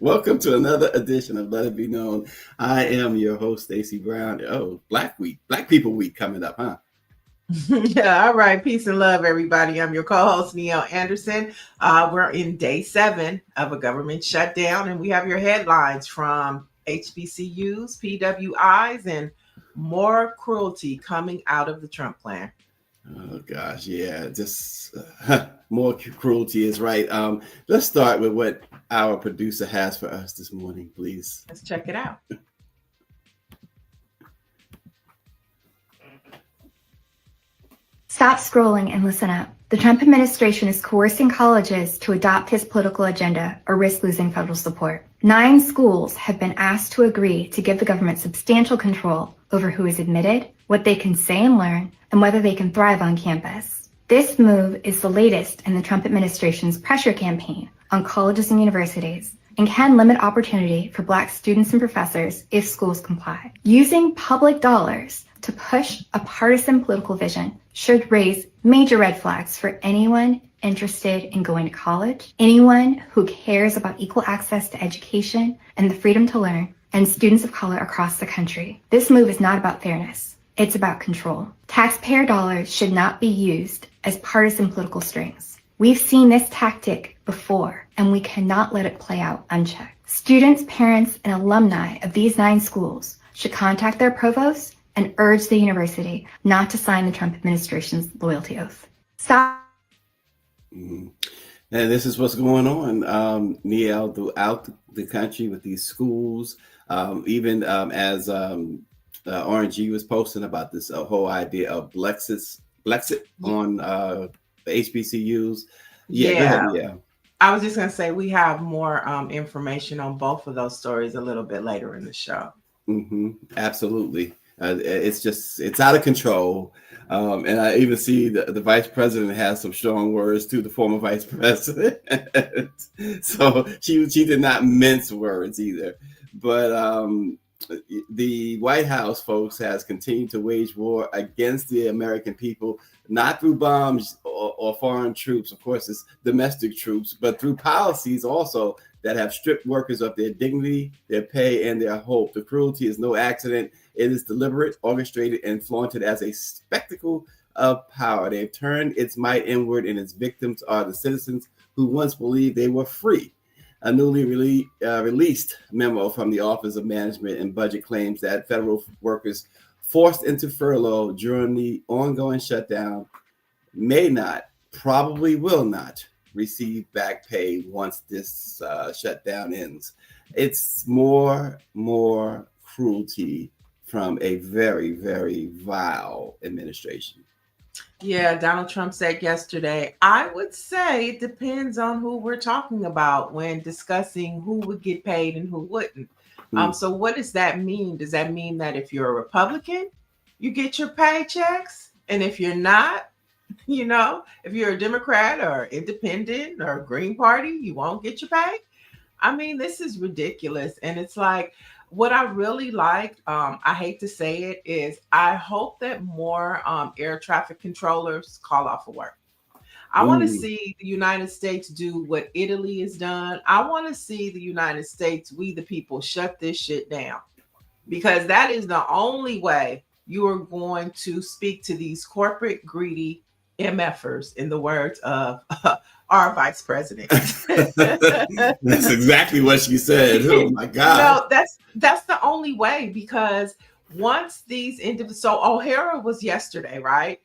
Welcome to another edition of Let It Be Known. I am your host, Stacy Brown. Oh, Black People Week coming up, huh? Yeah, all right. Peace and love, everybody. I'm your co-host, Niele Anderson. We're in day 7 of a government shutdown, and we have your headlines from HBCUs, PWIs, and more cruelty coming out of the Trump plan. Oh gosh, yeah, just more cruelty is right. Let's start with what our producer has for us this morning, please. Let's check it out. Stop scrolling and listen up. The Trump administration is coercing colleges to adopt his political agenda or risk losing federal support. 9 schools have been asked to agree to give the government substantial control over who is admitted, what they can say and learn, and whether they can thrive on campus. This move is the latest in the Trump administration's pressure campaign on colleges and universities and can limit opportunity for Black students and professors if schools comply. Using public dollars to push a partisan political vision should raise major red flags for anyone interested in going to college, anyone who cares about equal access to education and the freedom to learn, and students of color across the country. This move is not about fairness. It's about control. Taxpayer dollars should not be used as partisan political strings. We've seen this tactic before, and we cannot let it play out unchecked. Students, parents, and alumni of these 9 schools should contact their provosts and urge the university not to sign the Trump administration's loyalty oath. Stop. And this is what's going on, Niele, throughout the country with these schools, even as RNG was posting about this whole idea of Blexit on the HBCUs. Yeah. I was just going to say we have more information on both of those stories a little bit later in the show. Mm-hmm. Absolutely. It's out of control. And I even see the vice president has some strong words to the former vice president. So she did not mince words either. But the White House, folks, has continued to wage war against the American people, not through bombs or foreign troops. Of course, it's domestic troops, but through policies also that have stripped workers of their dignity, their pay, and their hope. The cruelty is no accident. It is deliberate, orchestrated, and flaunted as a spectacle of power. They've turned its might inward, and its victims are the citizens who once believed they were free. A newly released memo from the Office of Management and Budget claims that federal workers forced into furlough during the ongoing shutdown may not, probably will not, receive back pay once this shutdown ends. It's more cruelty from a very, very vile administration. Yeah, Donald Trump said yesterday, I would say it depends on who we're talking about when discussing who would get paid and who wouldn't. So what does that mean? Does that mean that if you're a Republican, you get your paychecks? And if you're not, if you're a Democrat or independent or Green Party, you won't get your pay? I mean, this is ridiculous. And it's like, what I really like, I hate to say it, is I hope that more air traffic controllers call off of work. I want to see the United States do what Italy has done. I want to see the United States, we the people, shut this shit down, because that is the only way you are going to speak to these corporate greedy MFers, in the words of our vice president. That's exactly what she said. Oh my God. That's the only way, because once these individuals, so O'Hara was yesterday, right?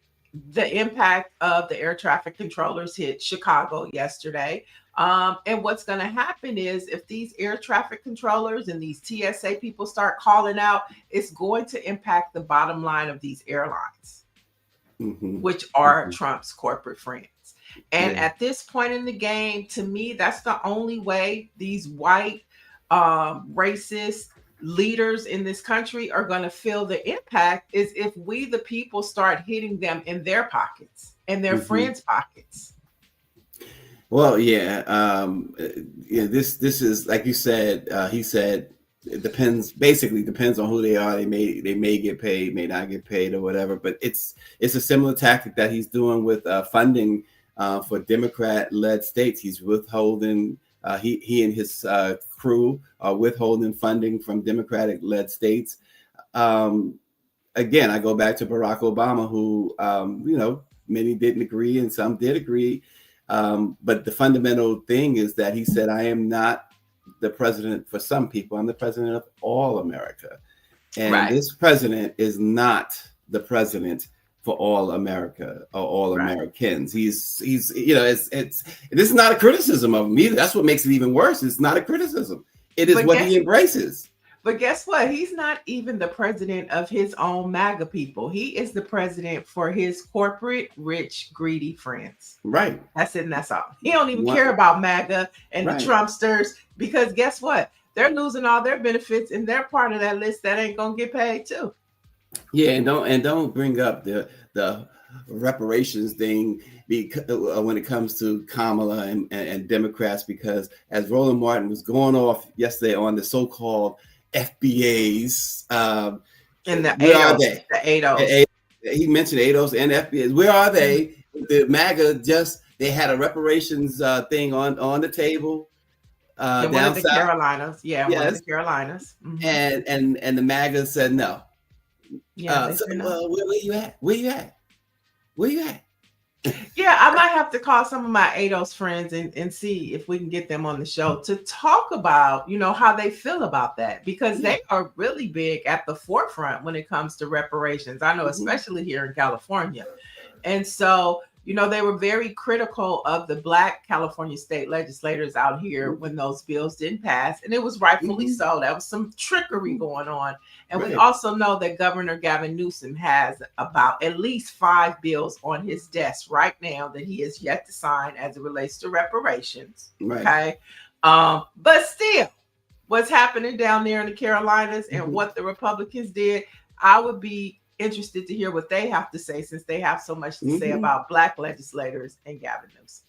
the impact of the air traffic controllers hit Chicago yesterday. And what's going to happen is if these air traffic controllers and these TSA people start calling out, it's going to impact the bottom line of these airlines, which are Trump's corporate friends. And at this point in the game, to me, that's the only way these white racist leaders in this country are going to feel the impact is if we, the people, start hitting them in their pockets and their friends' pockets. Well, yeah, this is like you said. He said it depends. Basically, depends on who they are. They may get paid, may not get paid, or whatever. But it's a similar tactic that he's doing with funding for Democrat-led states. He's withholding. He and his crew are withholding funding from Democratic-led states. Again, I go back to Barack Obama, who many didn't agree and some did agree. But the fundamental thing is that he said, I am not the president for some people. I'm the president of all America. And this president is not the president for all America or all Americans. He's this is not a criticism of him either. That's what makes it even worse. It's not a criticism. It is what he embraces. But guess what? He's not even the president of his own MAGA people. He is the president for his corporate, rich, greedy friends. Right. That's it, and that's all. He don't even care about MAGA and the Trumpsters, because guess what? They're losing all their benefits, and they're part of that list that ain't gonna get paid too. Yeah, and don't bring up the reparations thing when it comes to Kamala and Democrats, because as Roland Martin was going off yesterday on the so-called FBAs, and the ADOs. He mentioned ADOs and FBAs. Where are they? The MAGA they had a reparations thing on the table down one of the south. Carolinas. Yeah, one of the Carolinas. And the MAGA said no. Yeah. Well, where you at? Where you at? Yeah, I might have to call some of my ADOS friends and see if we can get them on the show to talk about, how they feel about that, because they are really big at the forefront when it comes to reparations. I know, especially here in California. And so, they were very critical of the Black California state legislators out here when those bills didn't pass. And it was rightfully so. That was some trickery going on. And we also know that Governor Gavin Newsom has about at least 5 bills on his desk right now that he has yet to sign as it relates to reparations. Okay. But still, what's happening down there in the Carolinas and what the Republicans did, I would be interested to hear what they have to say, since they have so much to say about Black legislators and Gavin Newsom.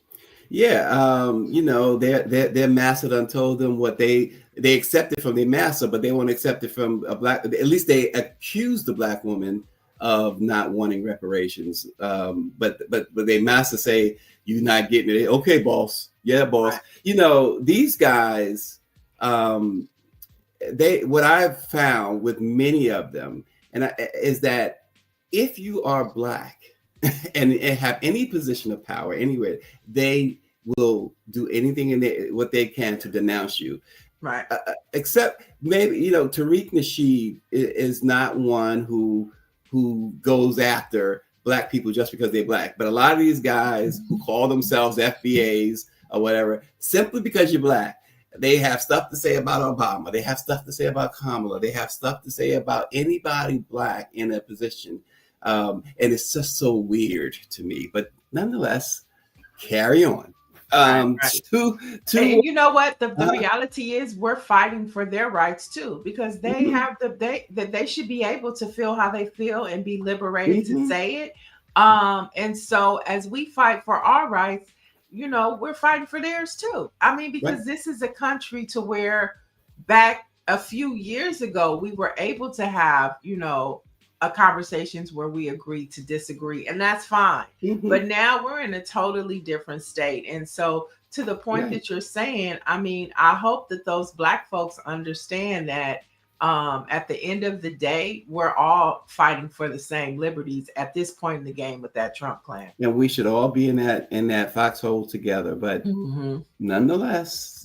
Yeah, their master done told them what they accepted from their master, but they won't accept it from a Black. At least they accused the Black woman of not wanting reparations. But their master say, you're not getting it. Okay, boss. Yeah, boss. These guys, what I've found with many of them, is that if you are Black and have any position of power anywhere, they will do anything what they can to denounce you. Right. Except maybe, Tariq Nasheed is not one who goes after Black people just because they're Black. But a lot of these guys who call themselves FBAs or whatever, simply because you're Black, they have stuff to say about Obama. They have stuff to say about Kamala. They have stuff to say about anybody Black in a position. And it's just so weird to me. But nonetheless, carry on. And you know what? The reality is we're fighting for their rights too, because they have they should be able to feel how they feel and be liberated to say it. And so as we fight for our rights, we're fighting for theirs too. I mean, because this is a country to where back a few years ago, we were able to have, conversations where we agreed to disagree, and that's fine. But now we're in a totally different state. And so to the point that you're saying, I mean, I hope that those Black folks understand that at the end of the day, we're all fighting for the same liberties at this point in the game with that Trump clan. And we should all be in that foxhole together. But nonetheless,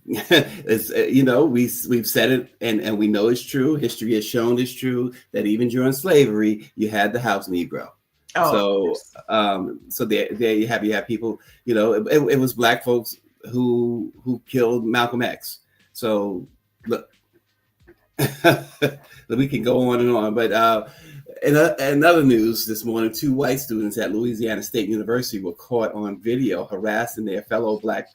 it's we've said it, and we know it's true. History has shown it's true that even during slavery, you had the house Negro. Oh, of So, course. so there you have people. It was black folks who killed Malcolm X. So look, we can go on and on. But in other news this morning, 2 white students at Louisiana State University were caught on video harassing their fellow black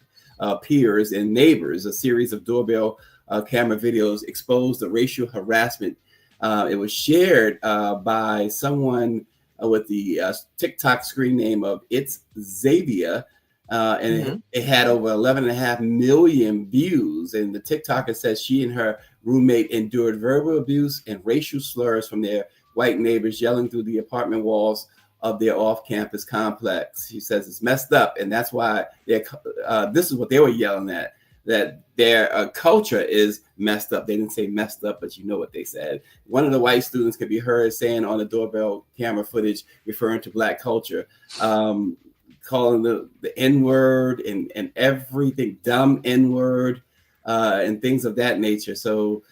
peers and neighbors. A series of doorbell camera videos exposed the racial harassment. It was shared by someone with the TikTok screen name of It's Xavier. And it had over 11.5 million views. And the TikToker says she and her roommate endured verbal abuse and racial slurs from their white neighbors yelling through the apartment walls of their off-campus complex. She says it's messed up, and that's why this is what they were yelling at, that their culture is messed up. They didn't say messed up, but you know what they said. One of the white students could be heard saying on the doorbell camera footage, referring to black culture, calling the N-word and everything, dumb N-word, and things of that nature. So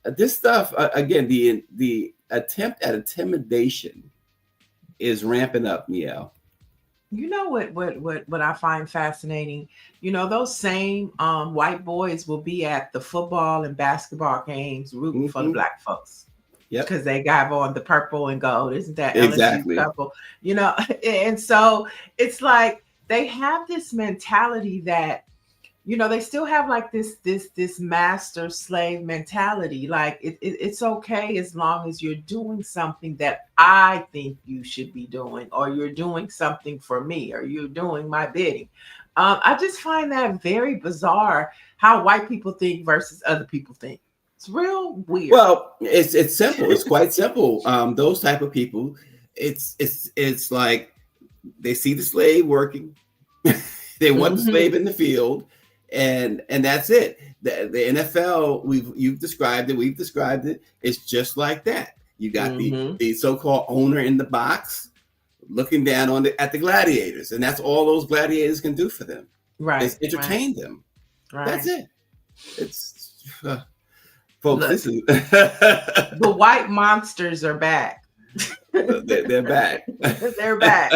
this stuff, again, the attempt at intimidation is ramping up, Niele. You know what I find fascinating? Those same white boys will be at the football and basketball games rooting for the black folks. Yep. Because they got on the purple and gold. Isn't that Exactly. LSU purple? And so it's like they have this mentality that, they still have like this master slave mentality. Like it's okay as long as you're doing something that I think you should be doing, or you're doing something for me, or you're doing my bidding. I just find that very bizarre how white people think versus other people think. It's real weird. Well, it's simple. It's quite simple. Those type of people, it's like they see the slave working, they want the slave in the field, and that's it. The NFL, you've described it. We've described it. It's just like that. You got the so-called owner in the box looking down at the gladiators, and that's all those gladiators can do for them. Right. Is entertain them. Right. That's it. It's folks. Look, this is the white monsters are back. They're back. They're back.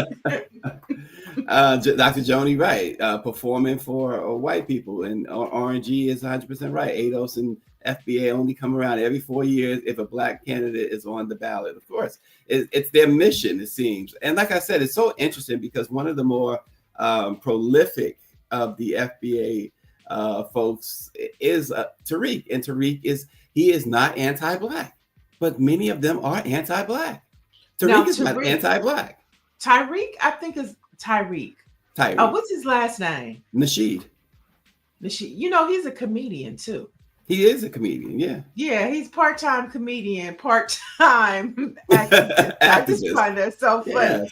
Dr. Joni Wright, performing for white people, and RNG is 100% right. ADOS and FBA only come around every 4 years if a black candidate is on the ballot. Of course, it's their mission, it seems. And like I said, it's so interesting because one of the more prolific of the FBA folks is Tariq, and Tariq is not anti-black, but many of them are anti-black. Tariq is not anti-black. Tyreek, I think, is Tyreek. What's his last name? Nasheed. He's a comedian too. He is a comedian, yeah. Yeah, he's part-time comedian, part-time activist. I just find that so funny. Yes.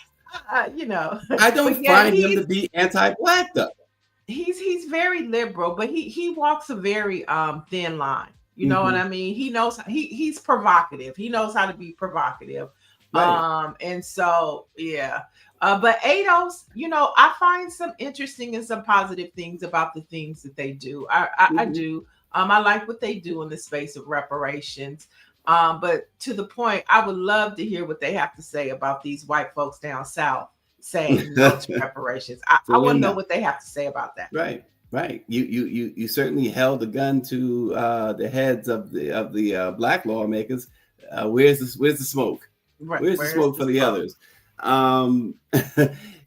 I don't find him to be anti-black though. He's very liberal, but he walks a very thin line. You know what I mean? He knows he's provocative. He knows how to be provocative. Right. And so yeah. But ADOS, I find some interesting and some positive things about the things that they do. I do. I like what they do in the space of reparations. But to the point, I would love to hear what they have to say about these white folks down south saying no to reparations. I want to know what they have to say about that. Right. You certainly held the gun to the heads of the black lawmakers. Where's the smoke? Right. Where's the smoke for the others?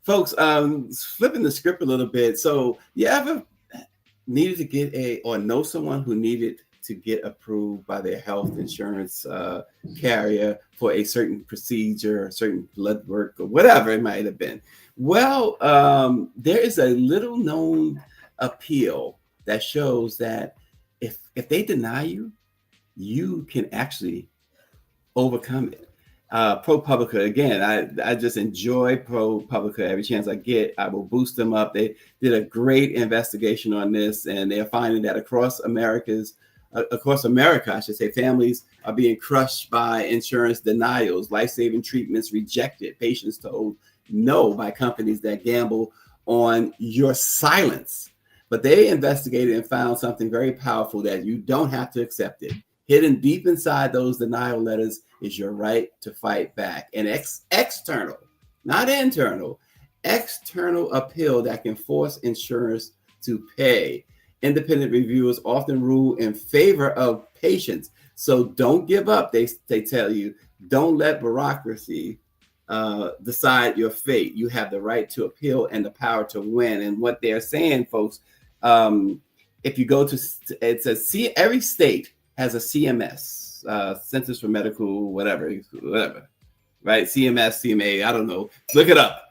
Folks, flipping the script a little bit. So you ever needed to get or know someone who needed to get approved by their health insurance carrier for a certain procedure, a certain blood work, or whatever it might have been? Well, there is a little known appeal that shows that if they deny you, you can actually overcome it. ProPublica, again, I just enjoy ProPublica. Every chance I get, I will boost them up. They did a great investigation on this, and they're finding that across America, I should say, families are being crushed by insurance denials, life-saving treatments rejected, patients told no by companies that gamble on your silence. But they investigated and found something very powerful, that you don't have to accept it. Hidden deep inside those denial letters is your right to fight back. And external not internal, external appeal that can force insurers to pay. Independent reviewers often rule in favor of patients. So don't give up. They tell you, don't let bureaucracy decide your fate. You have the right to appeal and the power to win. And what they're saying, folks, if you go to, it says, every state has a CMS, Centers for Medical, whatever, right? CMS, CMA, I don't know. Look it up.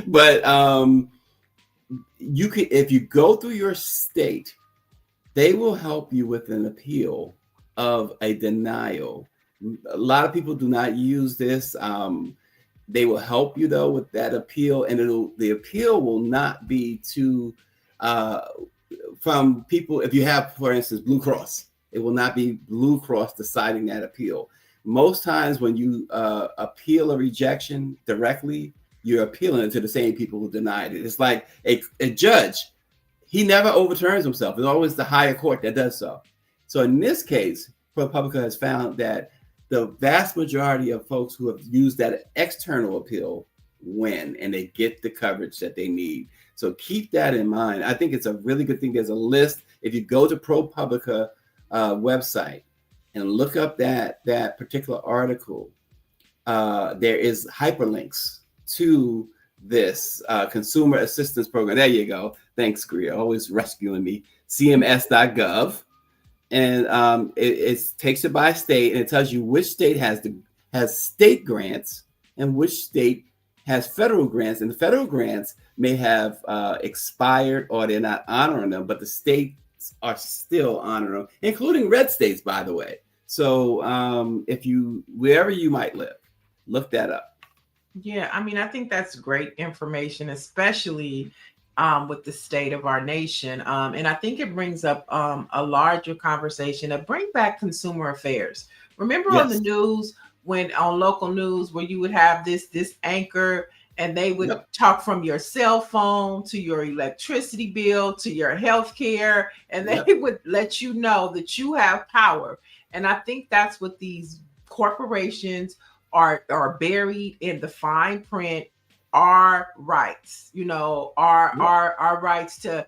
But you could, if you go through your state, they will help you with an appeal of a denial. A lot of people do not use this. They will help you though with that appeal, and the appeal will not be to from people. If you have, for instance, Blue Cross, it will not be Blue Cross deciding that appeal. Most times when you appeal a rejection directly, you're appealing it to the same people who denied it. It's like a judge. He never overturns himself. It's always the higher court that does so. So in this case, ProPublica has found that the vast majority of folks who have used that external appeal win, and they get the coverage that they need. So keep that in mind. I think it's a really good thing. There's a list. If you go to ProPublica website and look up that particular article, there is hyperlinks to this consumer assistance program. There you go. Thanks, Greer. Always rescuing me. CMS.gov. And it takes it by state, and it tells you which state has state grants and which state has federal grants. And the federal grants may have expired or they're not honoring them, but the states are still honoring them, including red states, by the way. So wherever you might live, look that up. Yeah, I mean, I think that's great information, especially with the state of our nation. And I think it brings up a larger conversation of bring back consumer affairs. Remember on the news, on local news, where you would have this anchor and they would talk from your cell phone to your electricity bill to your health care, and they would let you know that you have power. And I think that's what these corporations are buried in the fine print. Our rights, our rights to,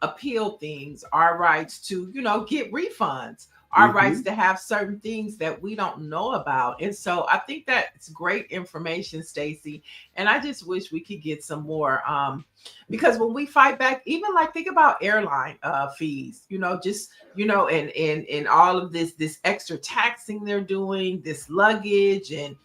appeal things, our rights to, get refunds, our rights to have certain things that we don't know about. And so I think that's great information, Stacy. And I just wish we could get some more, because when we fight back, even like think about airline fees, and all of this extra taxing they're doing, this luggage, and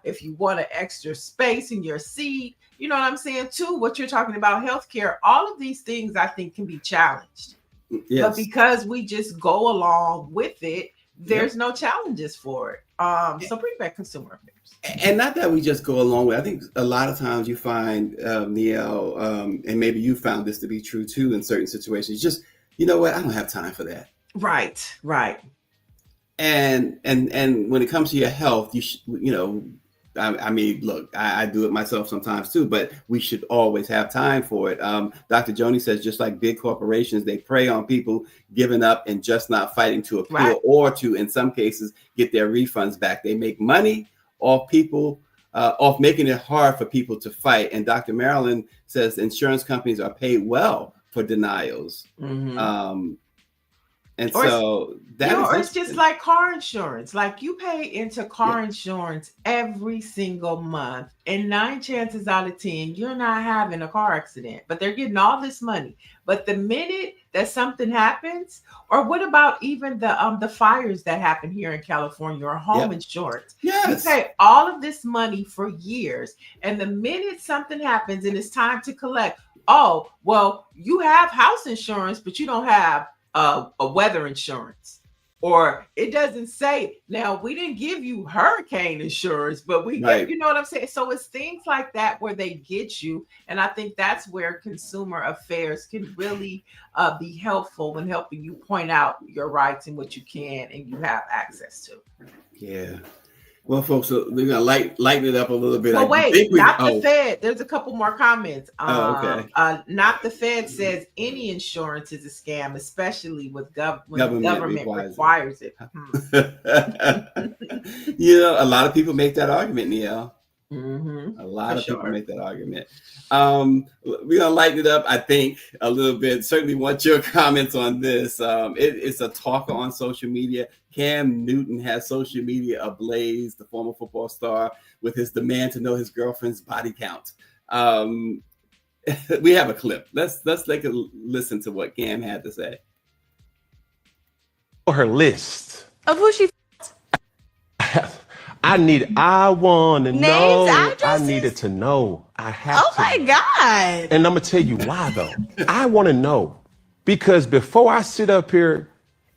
if you want an extra space in your seat, you know what I'm saying too, what you're talking about, healthcare, all of these things I think can be challenged. Yes. But because we just go along with it, there's no challenges for it. So bring back consumer affairs. And not that we just go along with it. I think a lot of times you find, Niele, and maybe you found this to be true too in certain situations, just, you know what, I don't have time for that. Right. And when it comes to your health, I mean, look, I do it myself sometimes too, but we should always have time for it. Dr. Joni says, just like big corporations, they prey on people giving up and just not fighting to appeal or to, in some cases, get their refunds back. They make money off people, off making it hard for people to fight. And Dr. Marilyn says insurance companies are paid well for denials. And so it's just like car insurance. Like you pay into car insurance every single month, and 9 chances out of 10, you're not having a car accident, but they're getting all this money. But the minute that something happens, or what about even the fires that happen here in California, or home insurance? Yes. You pay all of this money for years, and the minute something happens and it's time to collect, oh, well, you have house insurance, but you don't have a weather insurance, or it doesn't say. Now, we didn't give you hurricane insurance, but we get, you know what I'm saying? So it's things like that where they get you. And I think that's where consumer affairs can really be helpful when helping you point out your rights and what you can and you have access to. Yeah. Well, folks, so we're gonna lighten it up a little bit. Well, the Fed. There's a couple more comments. Okay. Not the Fed says any insurance is a scam, especially with when the government requires it. A lot of people make that argument, Niele. Mm-hmm. A lot For of people sure. make that argument. We're gonna lighten it up, I think, a little bit. Certainly want your comments on this. It's a talk on social media. Cam Newton has social media ablaze, the former football star, with his demand to know his girlfriend's body count. We have a clip. Let's take a listen to what Cam had to say. Her list. Of who she I want to Names, know. I addresses? needed to know. I have Oh to. my God. And I'm going to tell you why, though. I want to know. Because before I sit up here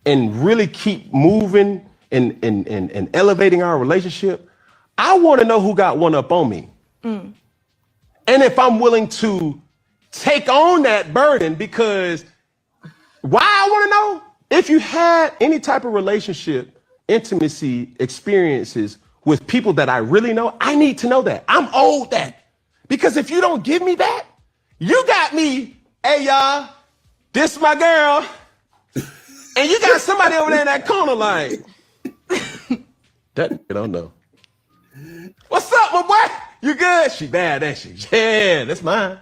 and really keep moving and elevating our relationship, I want to know who got one up on me. And if I'm willing to take on that burden, because why I want to know? If you had any type of relationship, intimacy, experiences with people that I really know, I need to know that. I'm owed that. Because if you don't give me that, you got me, hey y'all, this my girl. And you got somebody over there in that corner like, that I don't know. What's up, my boy? You good? She bad, ain't she? Yeah, that's mine.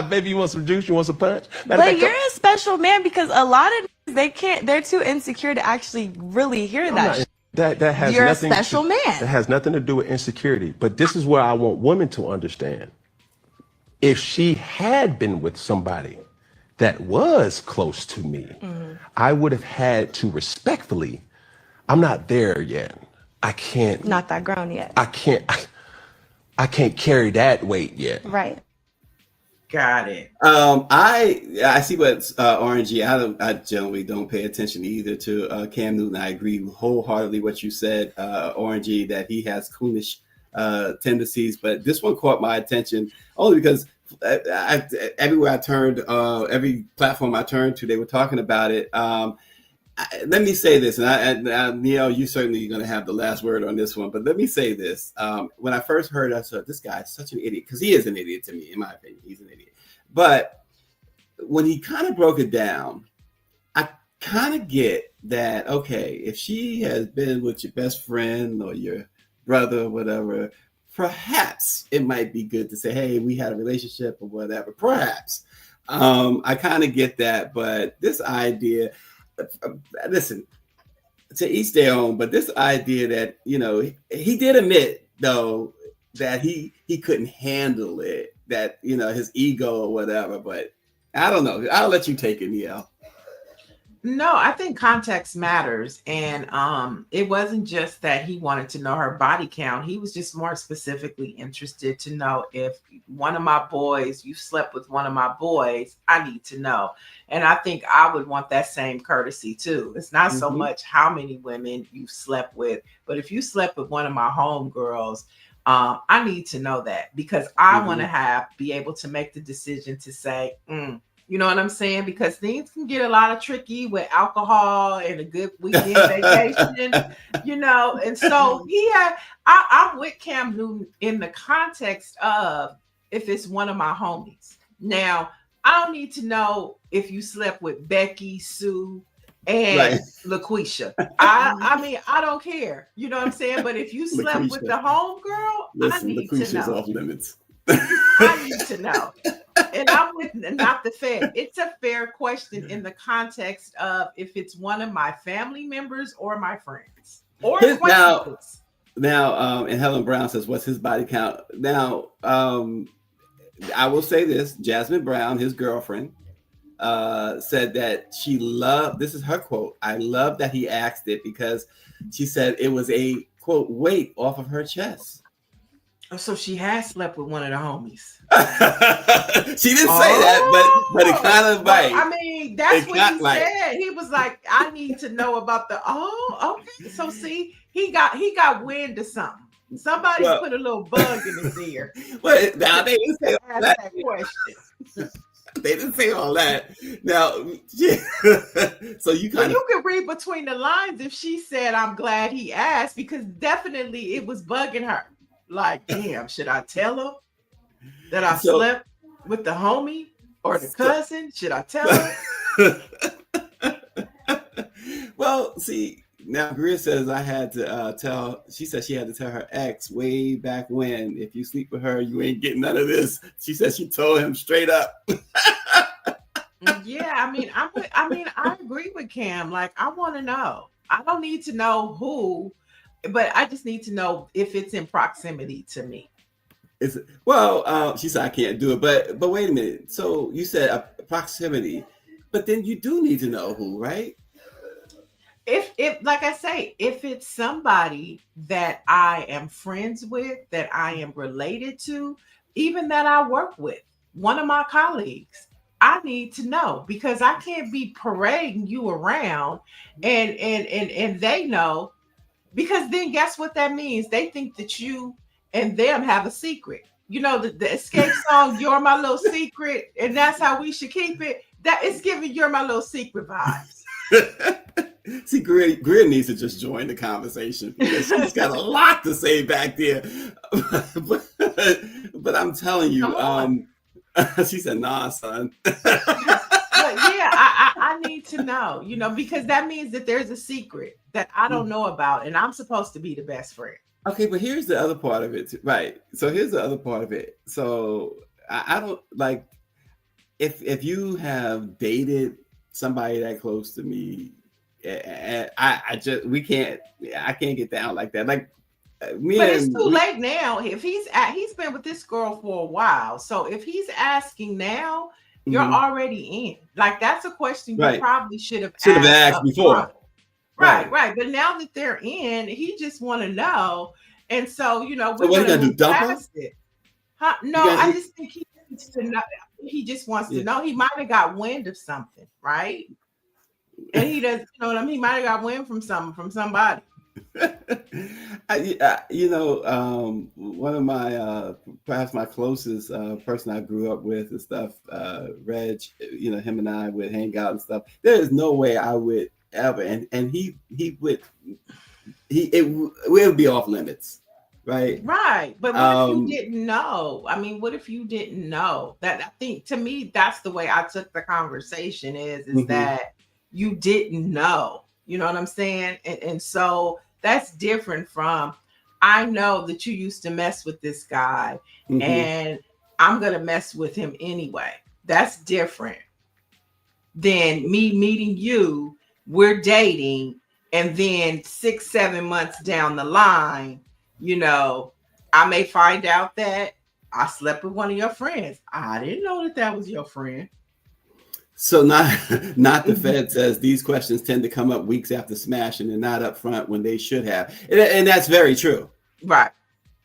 Baby, you want some juice? You want some punch? But you're a special man, because a lot of they're too insecure to actually really hear that. That has You're a nothing special man. That has nothing to do with insecurity. But this is where I want women to understand. If she had been with somebody that was close to me, I would have had to respectfully, I'm not there yet. I can't. Not that grown yet. I can't carry that weight yet. Right. Got it. I see what RNG. I generally don't pay attention either to Cam Newton. I agree wholeheartedly what you said, RNG, that he has coonish tendencies. But this one caught my attention only because everywhere I turned, every platform I turned to, they were talking about it. Let me say this, and Niele, you certainly going to have the last word on this one, but let me say this. When I first heard it, I said, this guy is such an idiot, because he is an idiot to me, in my opinion. He's an idiot. But when he kind of broke it down, I kind of get that, okay, if she has been with your best friend or your brother or whatever, perhaps it might be good to say, hey, we had a relationship or whatever. Perhaps. I kind of get that, but this idea... Listen, to each their own, but this idea that, you know, he did admit, though, that he couldn't handle it, that, you know, his ego or whatever, but I don't know. I'll let you take it, Niele. No, I think context matters. And it wasn't just that he wanted to know her body count. He was just more specifically interested to know if one of my boys, you slept with one of my boys, I need to know. And I think I would want that same courtesy too. It's not so much how many women you slept with, but if you slept with one of my homegirls, I need to know that, because I want to be able to make the decision to say, you know what I'm saying? Because things can get a lot of tricky with alcohol and a good weekend vacation, you know? And so I'm with Cam Newton in the context of if it's one of my homies. Now, I don't need to know if you slept with Becky, Sue, and LaQuisha. I mean, I don't care. You know what I'm saying? But if you slept with the homegirl, I need to know. Off limits. I need to know. And I'm with not the Fed. It's a fair question in the context of if it's one of my family members or my friends or acquaintances. Now, and Helen Brown says, what's his body count? Now, I will say this. Jasmine Brown, his girlfriend, said that she loved, this is her quote, I love that he asked it, because she said it was a, quote, weight off of her chest. Oh, so she has slept with one of the homies. She didn't say that, but it kind of like. I mean, that's what he said. He was like, "I need to know about the." Oh, okay. So see, he got wind of something. Somebody put a little bug in his ear. Well, now they didn't say all that. Question. They didn't say all that. Now, so you kind of. You can read between the lines if she said, "I'm glad he asked," because definitely it was bugging her. Like, damn, should I tell her that I slept with the homie or the cousin? Should I tell her? Well, see, Now Greer says I had to tell. She said she had to tell her ex way back when, if you sleep with her, you ain't getting none of this. She said she told him straight up. Yeah, I agree with Cam. Like, I want to know. I don't need to know who, but I just need to know if it's in proximity to me. She said I can't do it, but wait a minute. So you said proximity, but then you do need to know who, right? If like I say, if it's somebody that I am friends with, that I am related to, even that I work with, one of my colleagues, I need to know, because I can't be parading you around and they know, because then guess what that means? They think that you and them have a secret. You know, the Escape song, You're My Little Secret, and that's how we should keep it. That is giving You're My Little Secret vibes. See, Greer needs to just join the conversation because she's got a lot to say back there. but I'm telling you, she said, nah, son. But yeah, I need to know, you know, because that means that there's a secret that I don't know about, and I'm supposed to be the best friend. Okay, but here's the other part of it, too. Right? So here's the other part of it. So I don't like if you have dated somebody that close to me, I can't get down like that. Like But it's too late now. If he's been with this girl for a while, so if he's asking now, you're already in. Like, that's a question you probably should have asked before. Right. But now that they're in, he just want to know, and so you know, so what are you gonna do? Dump it? Huh? No, I just think he needs to know. He just wants to know. He might have got wind of something, right? And he doesn't, you know what I mean? He might have got wind from somebody. One of my perhaps my closest person I grew up with and stuff, Reg, him and I would hang out and stuff. There is no way I would ever, and it would be off limits, right? But what if you didn't know? I mean, what if you didn't know? That, I think, to me, that's the way I took the conversation is that you didn't know, you know what I'm saying? And so that's different from, I know that you used to mess with this guy and I'm going to mess with him anyway. That's different than me meeting you, we're dating, and then 6-7 months down the line, I may find out that I slept with one of your friends. I didn't know that was your friend. So not the Fed says these questions tend to come up weeks after smash and they're not up front when they should have. And that's very true. Right.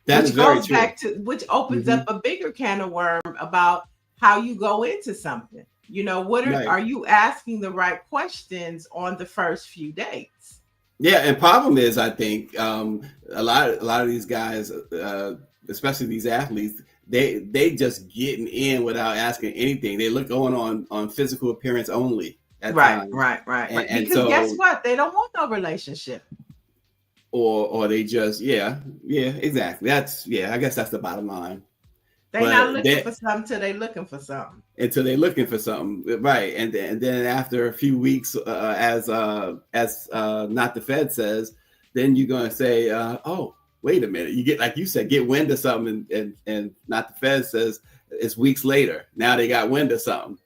That is very true. Which opens up a bigger can of worm about how you go into something. Are you asking the right questions on the first few dates? Yeah, and problem is, I think a lot of these guys, especially these athletes, they just getting in without asking anything. They look on physical appearance only. Right. And because guess what? They don't want no relationship. Or they just exactly. I guess that's the bottom line. They're not looking for something until they're looking for something. Right? And then after a few weeks, as not the Fed says, then you're gonna say, oh, wait a minute. You get, like you said, get wind of something, and not the Fed says it's weeks later. Now they got wind of something.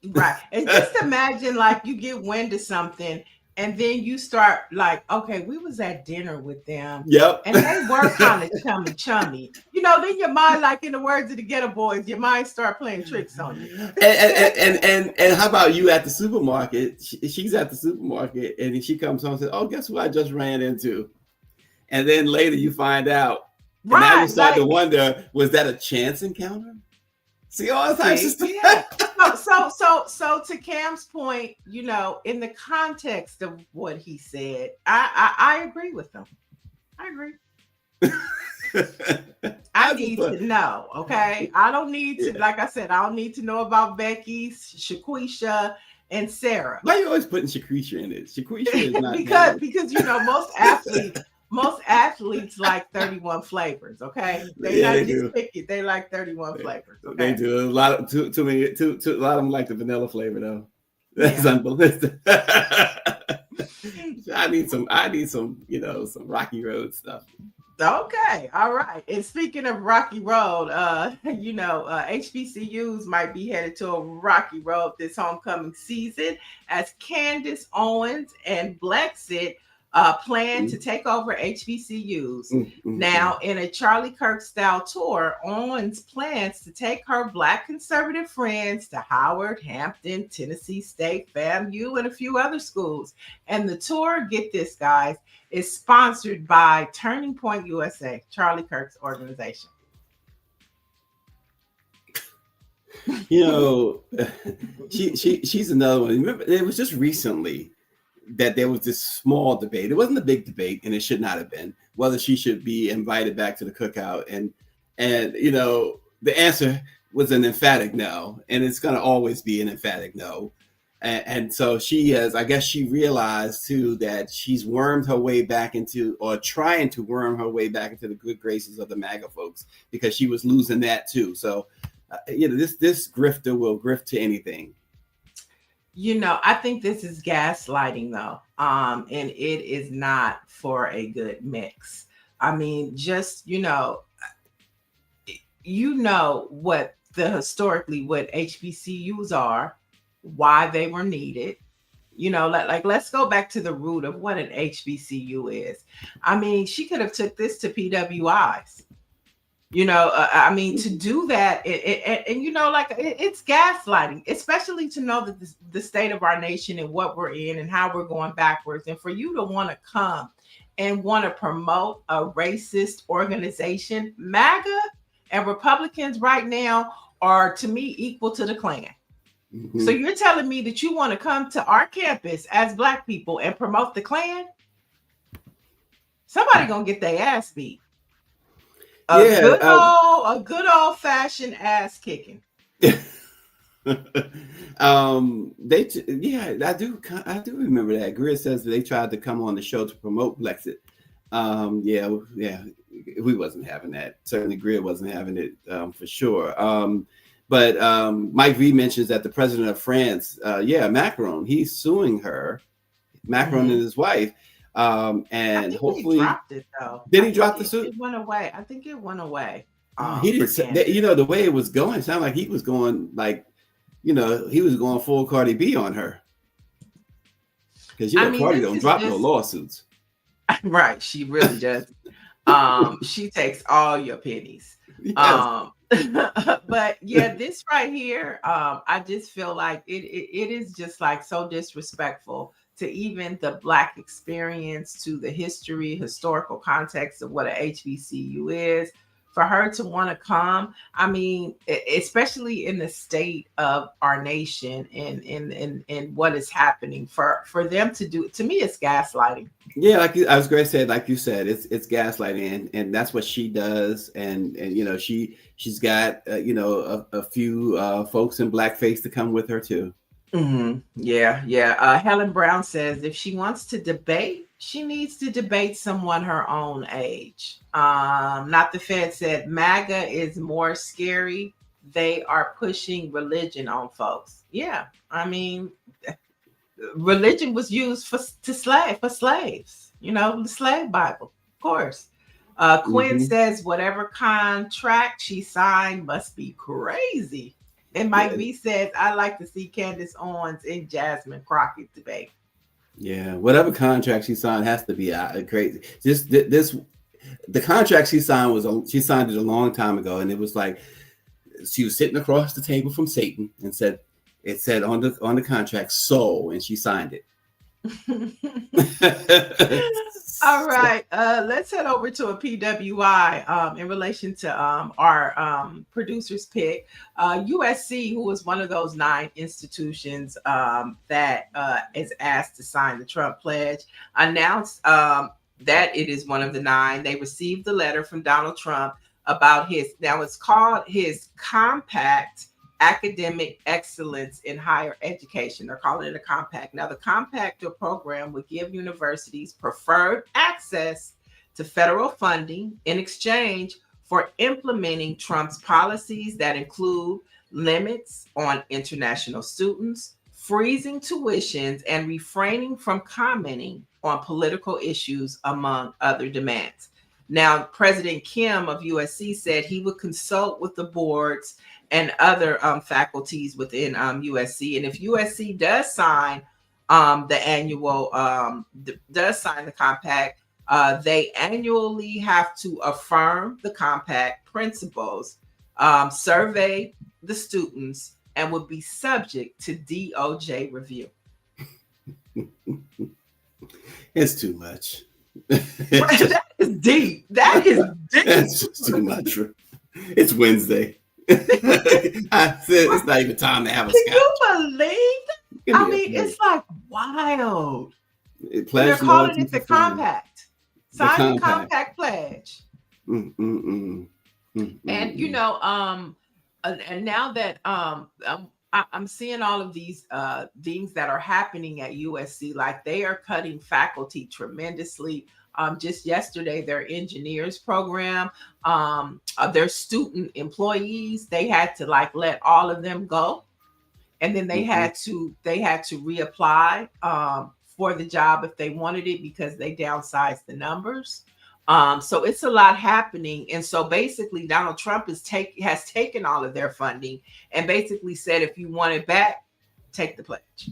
Right. And just imagine, like, you get wind of something and then you start like, okay, we was at dinner with them. Yep. And they were kind of chummy. Then your mind, like in the words of the Ghetto Boys, your mind start playing tricks on you. And how about you at the supermarket? She's at the supermarket and she comes home and says, oh, guess who I just ran into? And then later you find out. And now you start to wonder, was that a chance encounter? See all types of stuff. Yeah. So to Cam's point, in the context of what he said, I agree with him. I agree. I need to know, okay? I don't need to, like I said, I don't need to know about Becky, Shaquisha, and Sarah. Why are you always putting Shaquisha in it? Shaquisha is not because most athletes like 31 flavors, okay? They pick it. They like 31 flavors. Okay? They do. A lot of too many. A lot of them like the vanilla flavor though. That's Yeah. unbelievable. I need some, some Rocky Road stuff. Okay, all right. And speaking of Rocky Road, HBCUs might be headed to a rocky road this homecoming season as Candace Owens and Blexit plan to take over HBCUs. Now, in a Charlie Kirk style tour, Owens plans to take her Black conservative friends to Howard, Hampton, Tennessee State, FAMU, and a few other schools. And the tour, get this, guys, is sponsored by Turning Point USA, Charlie Kirk's organization. She's another one. Remember, it was just recently that there was this small debate. It wasn't a big debate, and it should not have been, whether she should be invited back to the cookout. And the answer was an emphatic no, and it's going to always be an emphatic no. And so I guess she realized too that she's wormed her way back into, or trying to worm her way back into the good graces of the MAGA folks, because she was losing that too. So, this grifter will grift to anything. I think this is gaslighting though. And it is not for a good mix. I mean, just, what historically what HBCUs are, why they were needed. Let's go back to the root of what an HBCU is. I mean, she could have took this to PWIs. To do that, it's gaslighting, especially to know that the state of our nation and what we're in and how we're going backwards. And for you to want to come and want to promote a racist organization, MAGA and Republicans right now are, to me, equal to the Klan. Mm-hmm. So you're telling me that you want to come to our campus as Black people and promote the Klan? Somebody gonna get their ass beat. A good old fashioned ass kicking. I do remember that. Greer says that they tried to come on the show to promote Brexit. We wasn't having that. Certainly Greer wasn't having it for sure. But Mike V mentions that the president of France, Macron, he's suing her, Macron and his wife. And hopefully he dropped it though. Did he drop the suit? It went away. I think it went away. He didn't say, the way it was going, it sounded like he was going he was going full Cardi B on her. Because Cardi don't drop no lawsuits. Right, she really does. She takes all your pennies. Yes. But yeah, this right here, I just feel like it is just like so disrespectful to even the Black experience, to the historical context of what an HBCU is. For her to want to come, I mean, especially in the state of our nation and what is happening, for them to do, to me, it's gaslighting. Yeah, I was going to say, like you said, it's gaslighting, and that's what she does. And she's got a few folks in blackface to come with her too. Mm-hmm. Yeah. Helen Brown says if she wants to debate, she needs to debate someone her own age. Not the Fed said MAGA is more scary. They are pushing religion on folks. Yeah, I mean, religion was used for slaves. The slave Bible, of course. Quinn says whatever contract she signed must be crazy. And Mike B says, I like to see Candace Owens and Jasmine Crockett debate. Yeah, whatever contract she signed has to be crazy. The contract she signed she signed it a long time ago, and it was like she was sitting across the table from Satan and it said on the contract soul, and she signed it. All right, let's head over to a PWI in relation to our producer's pick. USC, who was one of those 9 institutions that is asked to sign the Trump pledge, announced that it is one of the 9. They received the letter from Donald Trump about it's called his Compact Academic Excellence in Higher Education. They're calling it a compact. Now, the compact program would give universities preferred access to federal funding in exchange for implementing Trump's policies that include limits on international students, freezing tuitions, and refraining from commenting on political issues, among other demands. Now, President Kim of USC said he would consult with the boards and other faculties within USC. And if USC does sign does sign the compact, they annually have to affirm the compact principles, survey the students, and would be subject to DOJ review. It's too much. That is deep. That is deep. That's just too much. It's Wednesday. I said it's not even time to have a Can scotch. you believe that? I mean, it's like wild. They're calling it the compact. Sign the compact pledge. And you know, and now that I'm seeing all of these things that are happening at USC, like they are cutting faculty tremendously. Just yesterday, their engineers program, their student employees, they had to like let all of them go, and then they had to reapply for the job if they wanted it because they downsized the numbers. So it's a lot happening. And so basically Donald Trump has taken all of their funding and basically said, if you want it back, take the pledge.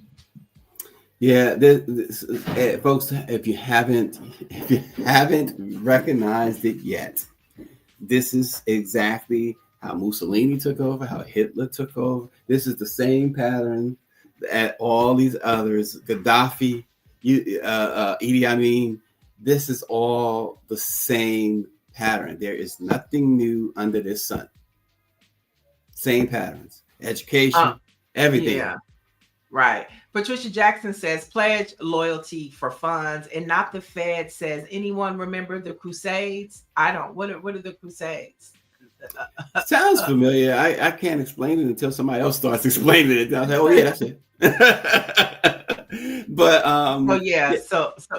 Yeah, folks, if you haven't recognized it yet, this is exactly how Mussolini took over, how Hitler took over. This is the same pattern that all these others, Gaddafi, Idi Amin. This is all the same pattern. There is nothing new under this sun. Same patterns, education, everything. Yeah, right. Patricia Jackson says, pledge loyalty for funds and not the Fed. Says, anyone remember the Crusades? I don't. What are the Crusades? Sounds familiar. I can't explain it until somebody else starts explaining it. I'll say, oh yeah, that's it. But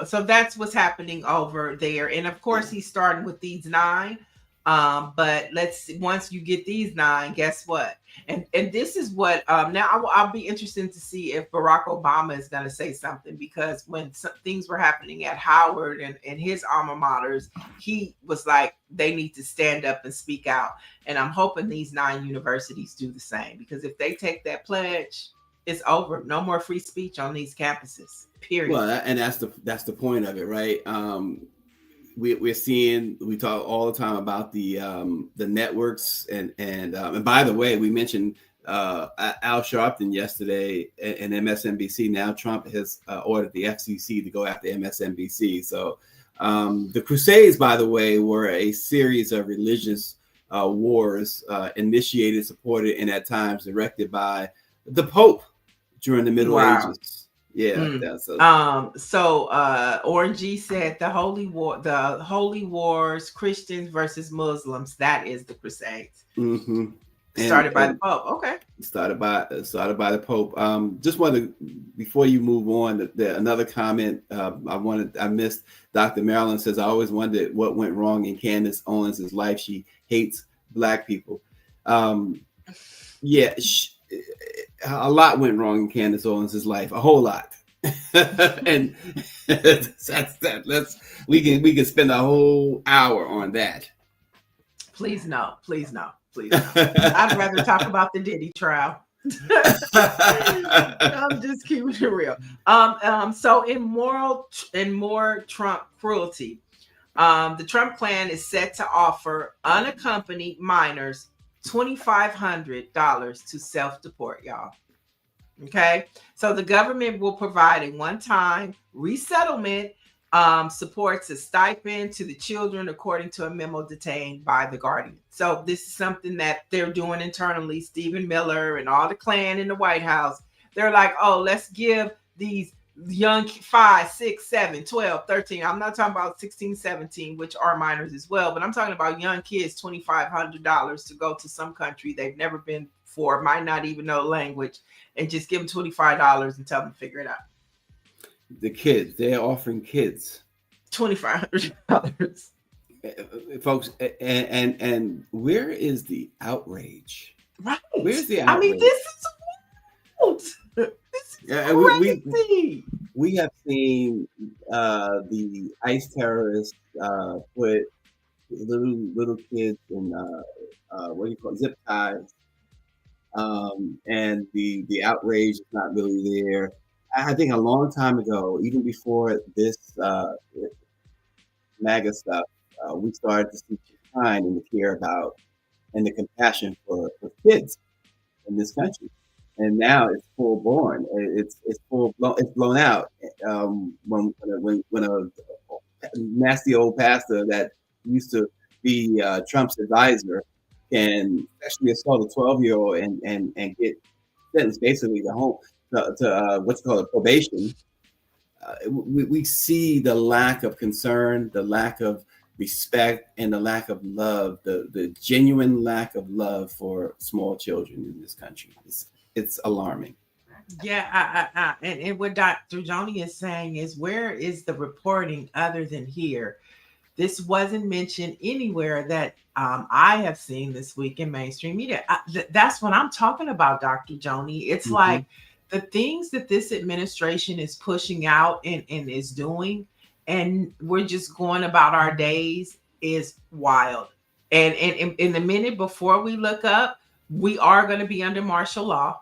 so that's what's happening over there. And of course he's starting with these 9. But let's see, once you get these 9, guess what? And this is what now I'll be interested to see if Barack Obama is going to say something, because when things were happening at Howard and his alma maters, he was like, they need to stand up and speak out. And I'm hoping these 9 universities do the same, because if they take that pledge, it's over. No more free speech on these campuses, period. Well, and that's the point of it, right? We talk all the time about the networks and by the way, we mentioned Al Sharpton yesterday and MSNBC. Now Trump has ordered the FCC to go after MSNBC. So the Crusades, by the way, were a series of religious wars initiated, supported, and at times directed by the Pope during the Middle Ages. Yeah. Orange said the Holy Wars, Christians versus Muslims. That is the Crusades. Started by the Pope. Okay. Started by the Pope. Just wanted to, before you move on, another comment I missed. Dr. Marilyn says, I always wondered what went wrong in Candace Owens' life. She hates Black people. A lot went wrong in Candace Owens' life, a whole lot. And we can spend a whole hour on that. Please no. I'd rather talk about the Diddy trial. I'm just keeping it real. So in more Trump cruelty, the Trump clan is set to offer unaccompanied minors $2,500 to self-deport, y'all. Okay, so the government will provide a one-time resettlement, supports a stipend to the children, according to a memo detained by The Guardian. So this is something that they're doing internally. Stephen Miller and all the clan in the White House, they're like, oh, let's give these young 5, 6, 7, 12, 13. I'm not talking about 16, 17, which are minors as well, but I'm talking about young kids, $2,500 to go to some country they've never been for, might not even know the language, and just give them $25 and tell them to figure it out. The kids, they're offering kids $2,500. Folks, and where is the outrage? Right. Where's the outrage? I mean, this is wild. This is Yeah, Crazy. we have seen the ICE terrorists put little kids in what do you call it, zip ties, and the outrage is not really there. I think a long time ago, even before this MAGA stuff, we started to see decline in the care about and the compassion for kids in this country. And now it's full born. It's full blown. It's blown out. When a nasty old pastor that used to be Trump's advisor can actually assault a 12-year-old and get sentenced basically to home to what's called a probation. We see the lack of concern, the lack of respect, and the lack of love, the genuine lack of love for small children in this country. It's alarming. Yeah, and what Dr. Joni is saying is, where is the reporting other than here? This wasn't mentioned anywhere that I have seen this week in mainstream media. That's what I'm talking about, Dr. Joni. It's like the things that this administration is pushing out and is doing, and we're just going about our days, is wild. And in the minute before we look up, we are going to be under martial law.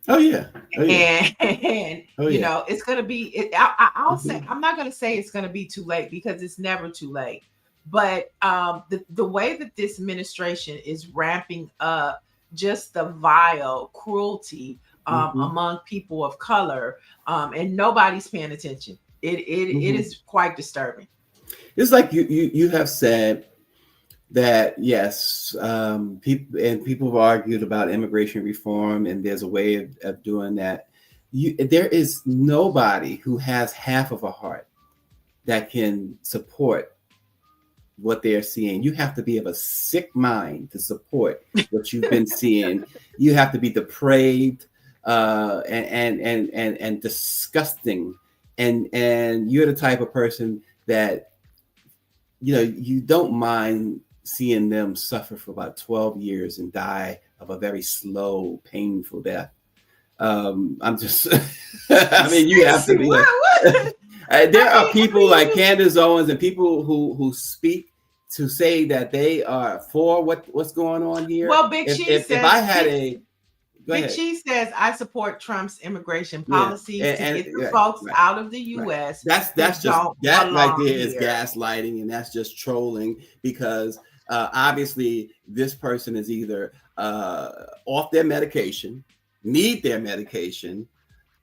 Oh yeah. Oh yeah. And Oh, you yeah. know, it's going to be, I'll say, I'm not going to say it's going to be too late, because it's never too late. But the way that this administration is ramping up just the vile cruelty among people of color, and nobody's paying attention. It is quite disturbing. It's like you have said that yes, people have argued about immigration reform, and there's a way of doing that. There is nobody who has half of a heart that can support what they're seeing. You have to be of a sick mind to support what you've been seeing. You have to be depraved and disgusting, and you're the type of person that you don't mind seeing them suffer for about 12 years and die of a very slow, painful death. I'm just, I mean, you have to be like, there are people like Candace Owens and people who speak to say that they are for what's going on here. Well, Big Cheese if I had a, Big Cheese says, I support Trump's immigration policies to get the folks out of the U.S. That's just, that right there is gaslighting, and that's just trolling, because obviously this person is either off their medication, need their medication,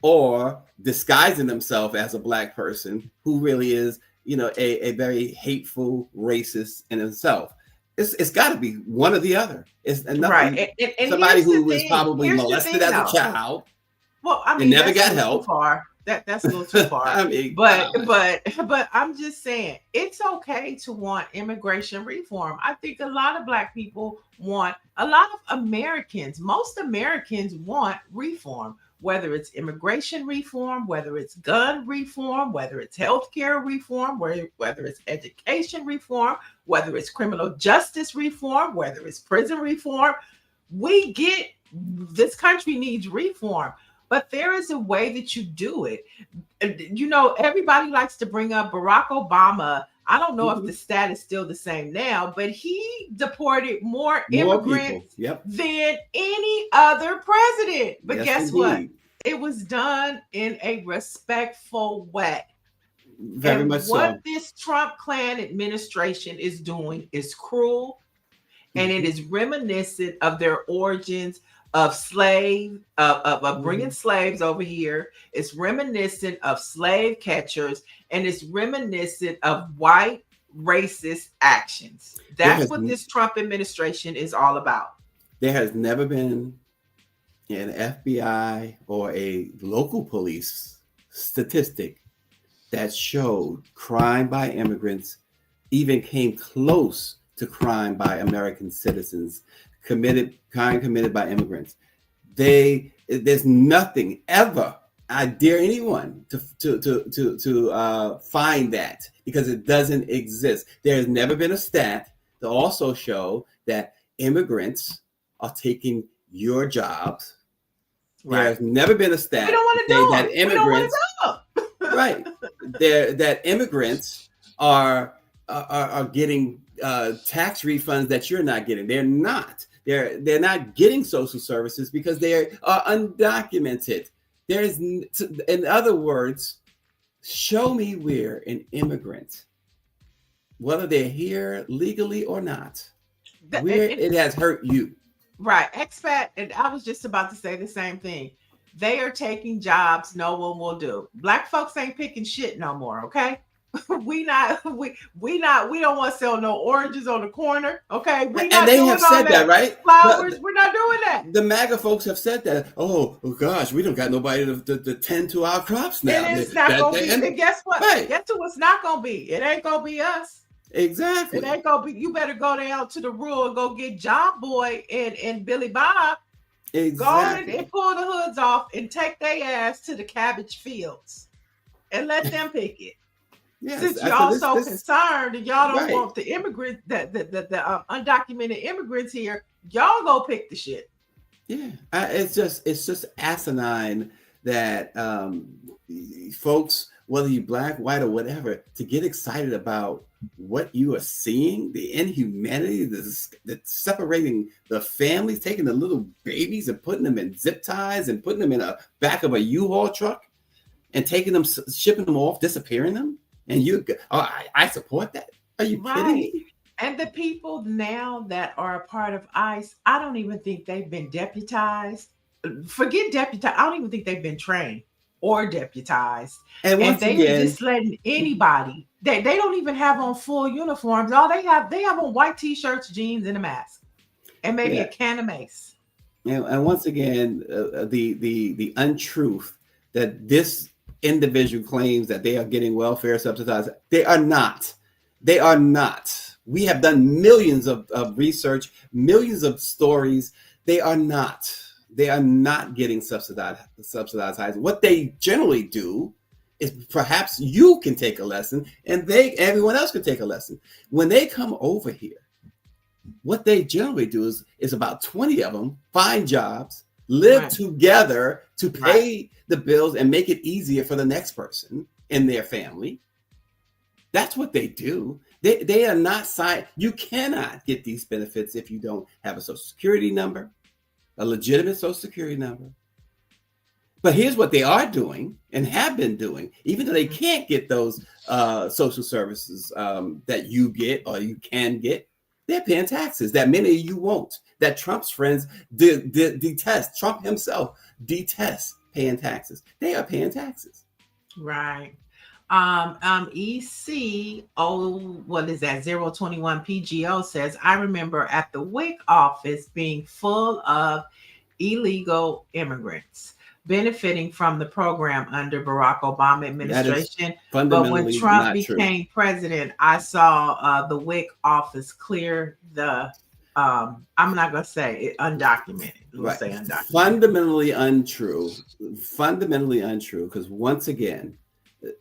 or disguising themselves as a Black person who really is, a very hateful racist in himself. It's got to be one or the other. It's right. And somebody who was probably molested as a child. Well, I mean, and never got help. Too far. That's a little too far. I mean, but I'm just saying, it's okay to want immigration reform. I think a lot of Black people want, a lot of Americans, most Americans want reform. Whether it's immigration reform, whether it's gun reform, whether it's healthcare reform, whether it's education reform, whether it's criminal justice reform, whether it's prison reform, we get this country needs reform, but there is a way that you do it. Everybody likes to bring up Barack Obama. I don't know if the stat is still the same now, but he deported more immigrants than any other president. But guess what? It was done in a respectful way. Very much so. What this Trump clan administration is doing is cruel, and it is reminiscent of their origins of bringing slaves over here. It's reminiscent of slave catchers, and it's reminiscent of white racist actions. That's what this Trump administration is all about. There has never been an FBI or a local police statistic that showed crime by immigrants even came close to crime by American citizens committed by immigrants. There's nothing ever. I dare anyone to find that, because it doesn't exist. There has never been a stat to also show that immigrants are taking your jobs There's never been a stat We don't want to say do that it. We don't want immigrants, to do it. right? That immigrants are getting tax refunds that you're not getting. They're not. They're not getting social services because they are undocumented. There's, in other words, show me where an immigrant, whether they're here legally or not, where it has hurt you. Right. Expat, and I was just about to say the same thing. They are taking jobs no one will do. Black folks ain't picking shit no more, okay? we don't want to sell no oranges on the corner, okay? And they have said that, right? Flowers, we're not doing that. The MAGA folks have said that. Oh gosh, we don't got nobody to tend to our crops now. And it's not gonna be. And guess what? Right. Guess who it's not gonna be? It ain't gonna be us. Exactly. It ain't gonna be. You better go down to the rural and go get John Boy and Billy Bob. Exactly. Go and pull the hoods off and take their ass to the cabbage fields and let them pick it. Yes, since y'all so concerned and y'all don't want the immigrant, the undocumented immigrants here, y'all go pick the shit. Yeah, it's just asinine that folks, whether you black, white, or whatever, to get excited about what you are seeing, the inhumanity, the separating the families, taking the little babies and putting them in zip ties and putting them in a back of a U-Haul truck and taking them, shipping them off, disappearing them. And I support that. Are you kidding me? And the people now that are a part of ICE, I don't even think they've been deputized. Forget deputized. I don't even think they've been trained or deputized. And they are just letting anybody. They don't even have on full uniforms. All they have on white t-shirts, jeans, and a mask, and maybe a can of mace. And once again, the untruth that this individual claims that they are getting welfare subsidized. They are not. They are not. We have done millions of research, millions of stories. They are not. They are not getting subsidized housing. What they generally do is perhaps you can take a lesson and everyone else can take a lesson. When they come over here, what they generally do is about 20 of them find jobs, live together to pay the bills and make it easier for the next person in their family. That's what they do. They are not signed. You cannot get these benefits if you don't have a Social Security number, a legitimate Social Security number. But here's what they are doing and have been doing, even though they can't get those social services that you get or you can get. They're paying taxes that many of you won't. That Trump's friends detest. Trump himself detests paying taxes. They are paying taxes. Right. EC, what is that? 021 PGO says, I remember at the WIC office being full of illegal immigrants benefiting from the program under Barack Obama administration. But when Trump became president, I saw the WIC office clear the I'm not gonna say it, undocumented. We'll say undocumented. Fundamentally untrue, because once again,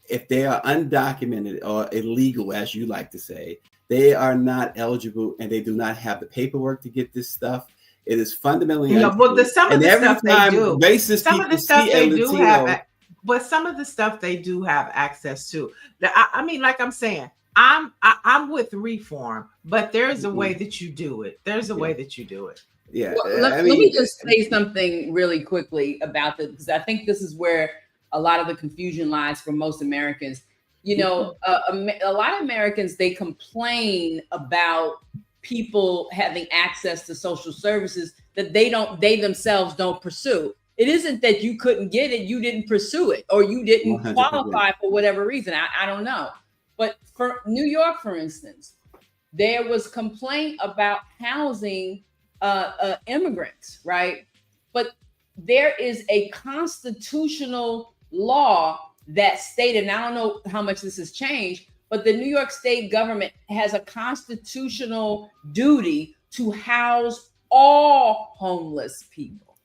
if they are undocumented or illegal, as you like to say, they are not eligible and they do not have the paperwork to get this stuff. It is fundamentally untrue. But some of the stuff they do. Some of the stuff they do have, but some of the stuff they do have access to. I mean, like I'm saying, I'm with reform, but there's a way that you do it. There's a way that you do it. Yeah. Well, let me just say something really quickly about this, because I think this is where a lot of the confusion lies for most Americans. You know, a lot of Americans, they complain about people having access to social services that they themselves don't pursue. It isn't that you couldn't get it, you didn't pursue it, or you didn't 100%. Qualify for whatever reason. I don't know. But for New York, for instance, there was complaint about housing immigrants, right? But there is a constitutional law that stated, and I don't know how much this has changed, but the New York State government has a constitutional duty to house all homeless people,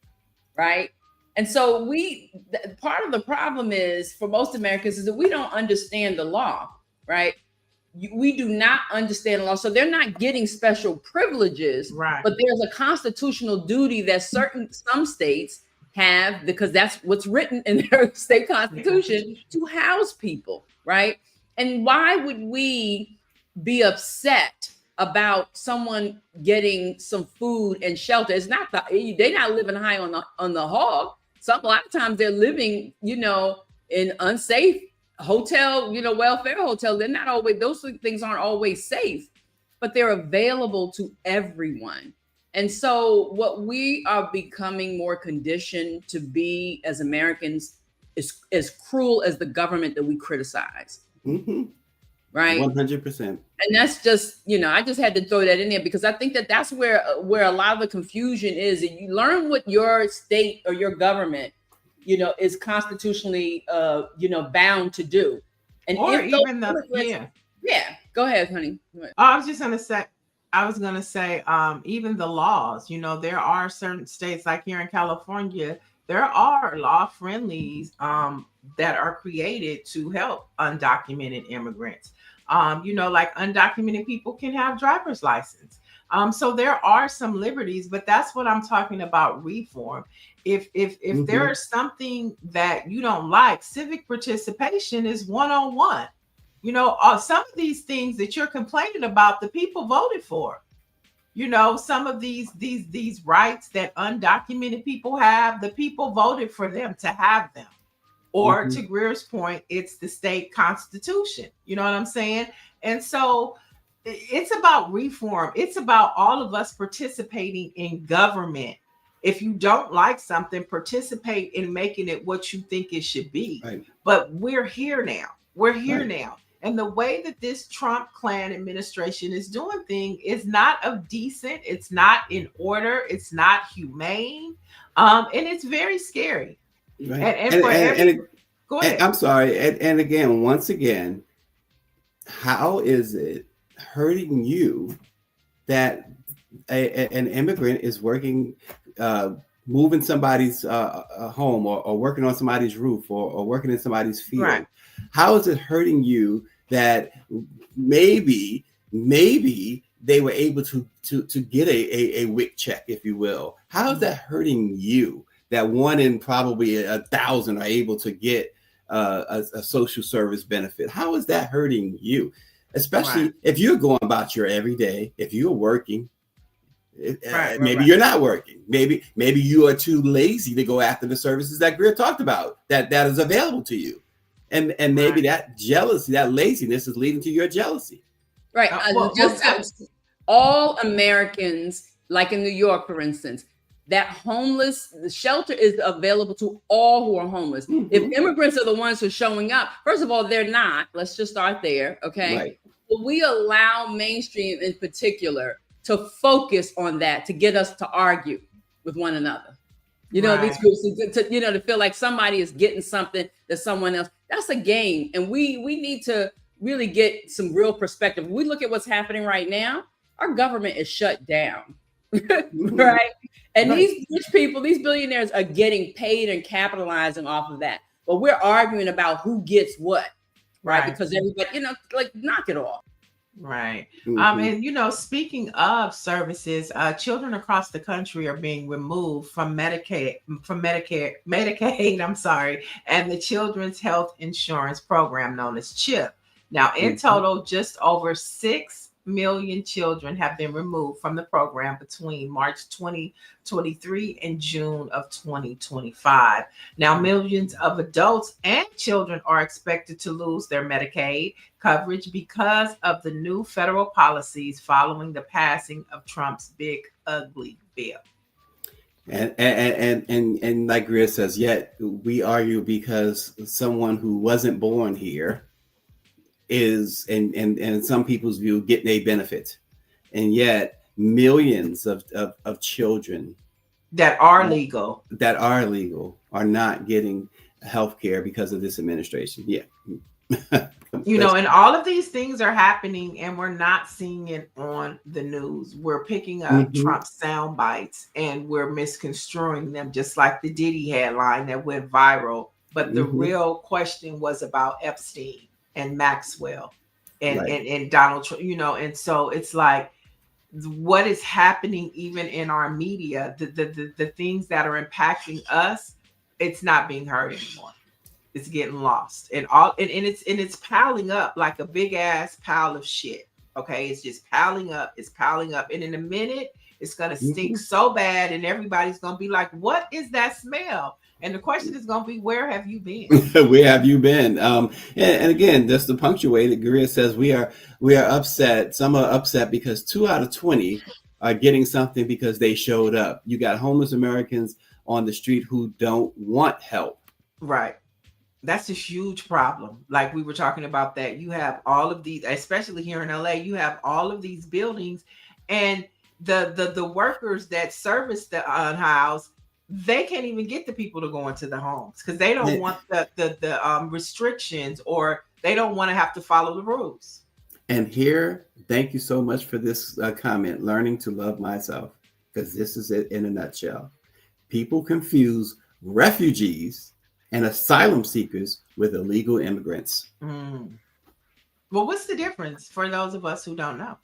right? And so part of the problem is for most Americans is that we don't understand the law, right? We do not understand the law. So they're not getting special privileges, right? But there's a constitutional duty that some states have, because that's what's written in their state constitution, to house people, right? And why would we be upset about someone getting some food and shelter? It's not they're not living high on the hog. A lot of times they're living, in unsafe hotel, welfare hotel. They're not always, those things aren't always safe, but they're available to everyone. And so what we are becoming more conditioned to be as Americans is as cruel as the government that we criticize. Mm-hmm. Right. 100%. And that's just, I just had to throw that in there, because I think that that's where a lot of the confusion is. And you learn what your state or your government, is constitutionally, bound to do. And or if even go ahead, honey. I was gonna say, even the laws, there are certain states, like here in California, there are law friendlies that are created to help undocumented immigrants. Like undocumented people can have driver's license. So there are some liberties, but that's what I'm talking about, reform. If there is something that you don't like, civic participation is 101. Some of these things that you're complaining about, the people voted for. Some of these rights that undocumented people have, the people voted for them to have them. Or to Greer's point, it's the state constitution. You know what I'm saying? And so it's about reform. It's about all of us participating in government. If you don't like something, participate in making it what you think it should be. Right. But we're here now. Now. And the way that this Trump clan administration is doing things is not decent. It's not in order. It's not humane. And it's very scary. Right. Go ahead. I'm sorry. And again, once again, how is it hurting you that an immigrant is working, moving somebody's home, or working on somebody's roof, or working in somebody's field? Right. How is it hurting you that maybe they were able to get a WIC check, if you will? How is that hurting you that one in probably 1,000 are able to get a social service benefit? How is that hurting you? Especially if you're going about your everyday, if you're working, maybe you're not working. Maybe you are too lazy to go after the services that Greer talked about that is available to you. And maybe that jealousy, that laziness is leading to your jealousy. Right. All Americans, like in New York, for instance, the shelter is available to all who are homeless. If immigrants are the ones who are showing up, first of all, they're not. Let's just start there. Okay. Right. But we allow mainstream in particular to focus on that, to get us to argue with one another. These groups, to feel like somebody is getting something that someone else. That's a game. And we need to really get some real perspective. We look at what's happening right now. Our government is shut down. Right. And these rich people, these billionaires are getting paid and capitalizing off of that. But we're arguing about who gets what. Right. Because everybody, knock it off. Right. And speaking of services, children across the country are being removed from Medicaid, and the Children's Health Insurance Program known as CHIP. Now, in total, just over 6 million children have been removed from the program between March 2023 and June of 2025. Now, millions of adults and children are expected to lose their Medicaid coverage because of the new federal policies following the passing of Trump's big, ugly bill. And like Greer says, yet we argue because someone who wasn't born here is, in some people's view, getting a benefit, and yet millions of children that are legal are not getting health care because of this administration. And all of these things are happening, and we're not seeing it on the news. We're picking up Trump's sound bites and we're misconstruing them, just like the Diddy headline that went viral. But the real question was about Epstein and Maxwell and Donald Trump, and so it's like, what is happening even in our media, the things that are impacting us, it's not being heard anymore. It's getting lost, and it's piling up like a big ass pile of shit. Okay, it's just piling up. It's piling up, and in a minute, it's gonna stink so bad, and everybody's gonna be like, "What is that smell?" And the question is gonna be, "Where have you been?" Where have you been? And again, just to punctuate it, Greer says we are upset. Some are upset because 2 out of 20 are getting something because they showed up. You got homeless Americans on the street who don't want help. Right. That's a huge problem. Like we were talking about that. You have all of these, especially here in LA, you have all of these buildings, and the workers that service the unhoused, they can't even get the people to go into the homes because they don't want the restrictions, or they don't want to have to follow the rules. And here, thank you so much for this comment, learning to love myself, because this is it in a nutshell. People confuse refugees and asylum seekers with illegal immigrants. Well, what's the difference for those of us who don't know?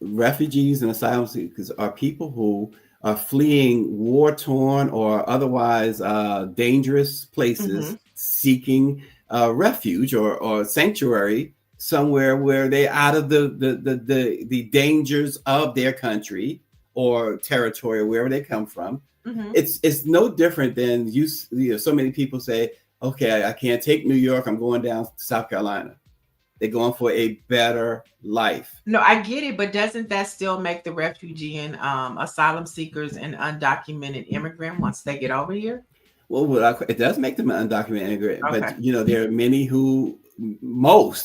Refugees and asylum seekers are people who are fleeing war-torn or otherwise dangerous places, seeking refuge or sanctuary somewhere where they're out of the dangers of their country or territory, wherever they come from. It's no different than you know, so many people say, okay, I can't take New York, I'm going down to South Carolina. They're going for a better life. No, I get it, but doesn't that still make the refugee and asylum seekers an undocumented immigrant once they get over here? Well, it does make them an undocumented immigrant, but you know, there are many who,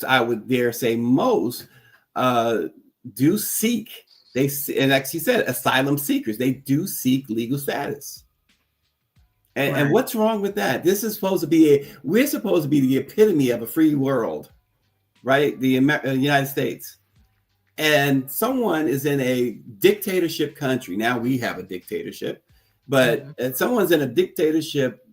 I would dare say most, do seek. And like she said, asylum seekers, they do seek legal status. And what's wrong with that? This is supposed to be we're supposed to be the epitome of a free world, right? The United States. And someone is in a dictatorship country. Now we have a dictatorship, but someone's in a dictatorship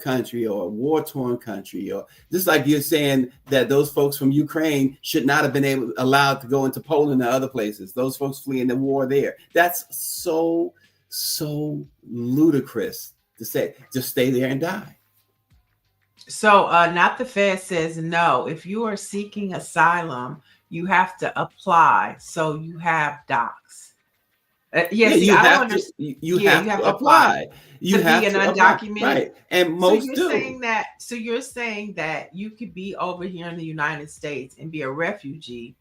country or a war-torn country, or just like you're saying that those folks from Ukraine should not have been allowed to go into Poland and other places. Those folks fleeing the war there. That's so ludicrous to say, just stay there and die. So Not the Fed says no. If you are seeking asylum, you have to apply. So you have docs. You have to apply. You have to be an undocumented, right? And most do. So you're saying that you could be over here in the United States and be a refugee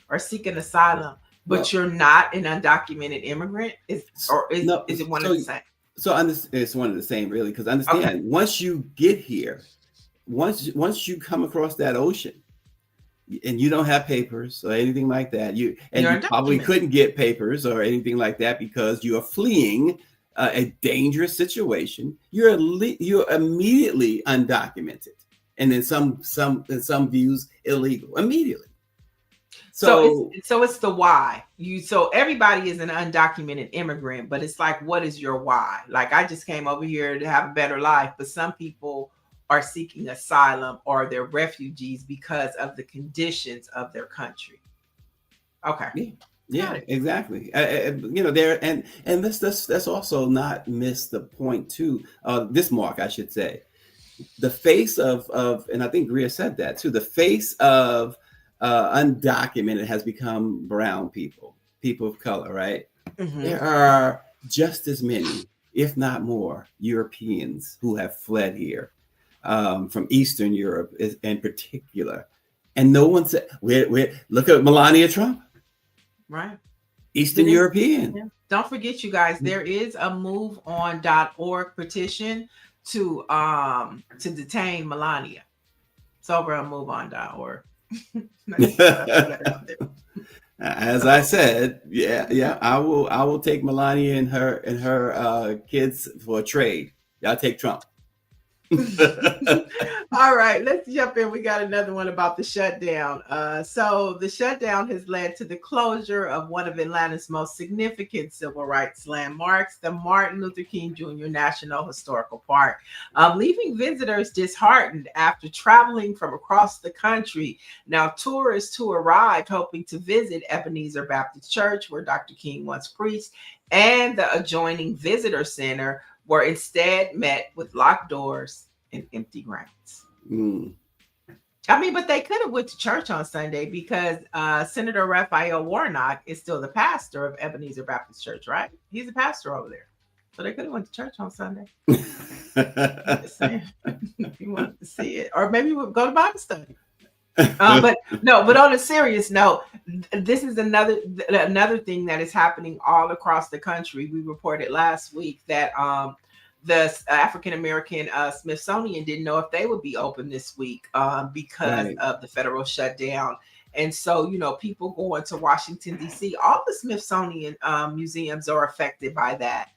or seek an asylum, but you're not an undocumented immigrant? Is it one of the same? So it's one of the same, really, because understand, once you get here, once you come across that ocean, and you don't have papers or anything like that, you probably couldn't get papers or anything like that because you are fleeing a dangerous situation. You're immediately undocumented, and in some views illegal immediately. So it's the why. So everybody is an undocumented immigrant, but it's like, what is your why? Like, I just came over here to have a better life, but some people are seeking asylum or they're refugees because of the conditions of their country. Okay. Yeah, exactly. You know, there and let's also not miss the point too. This mark, I should say, the face of, and I think Greer said that too. The face of undocumented has become brown people of color, right? There are just as many, if not more, Europeans who have fled here. From Eastern Europe in particular. And no one said, look at Melania Trump. Right. Eastern European. Yeah. Don't forget, you guys, there is a moveon.org petition to detain Melania. It's over on moveon.org. As I said, I will take Melania and her kids for a trade. Y'all take Trump. All right, let's jump in. We got another one about the shutdown. So the shutdown has led to the closure of one of Atlanta's most significant civil rights landmarks, the Martin Luther King Jr. National Historical Park, leaving visitors disheartened after traveling from across the country. Now, tourists who arrived hoping to visit Ebenezer Baptist Church, where Dr. King once preached, and the adjoining visitor center were instead met with locked doors and empty grounds. I mean, but they could have went to church on Sunday because Senator Raphael Warnock is still the pastor of Ebenezer Baptist Church, right? He's a pastor over there. So they could have went to church on Sunday. Just saying. If you wanted to see it. Or maybe we'll go to Bible study. But on a serious note, this is another thing that is happening all across the country. We reported last week that the African American Smithsonian didn't know if they would be open this week because of the federal shutdown. And so, people going to Washington, D.C., all the Smithsonian museums are affected by that.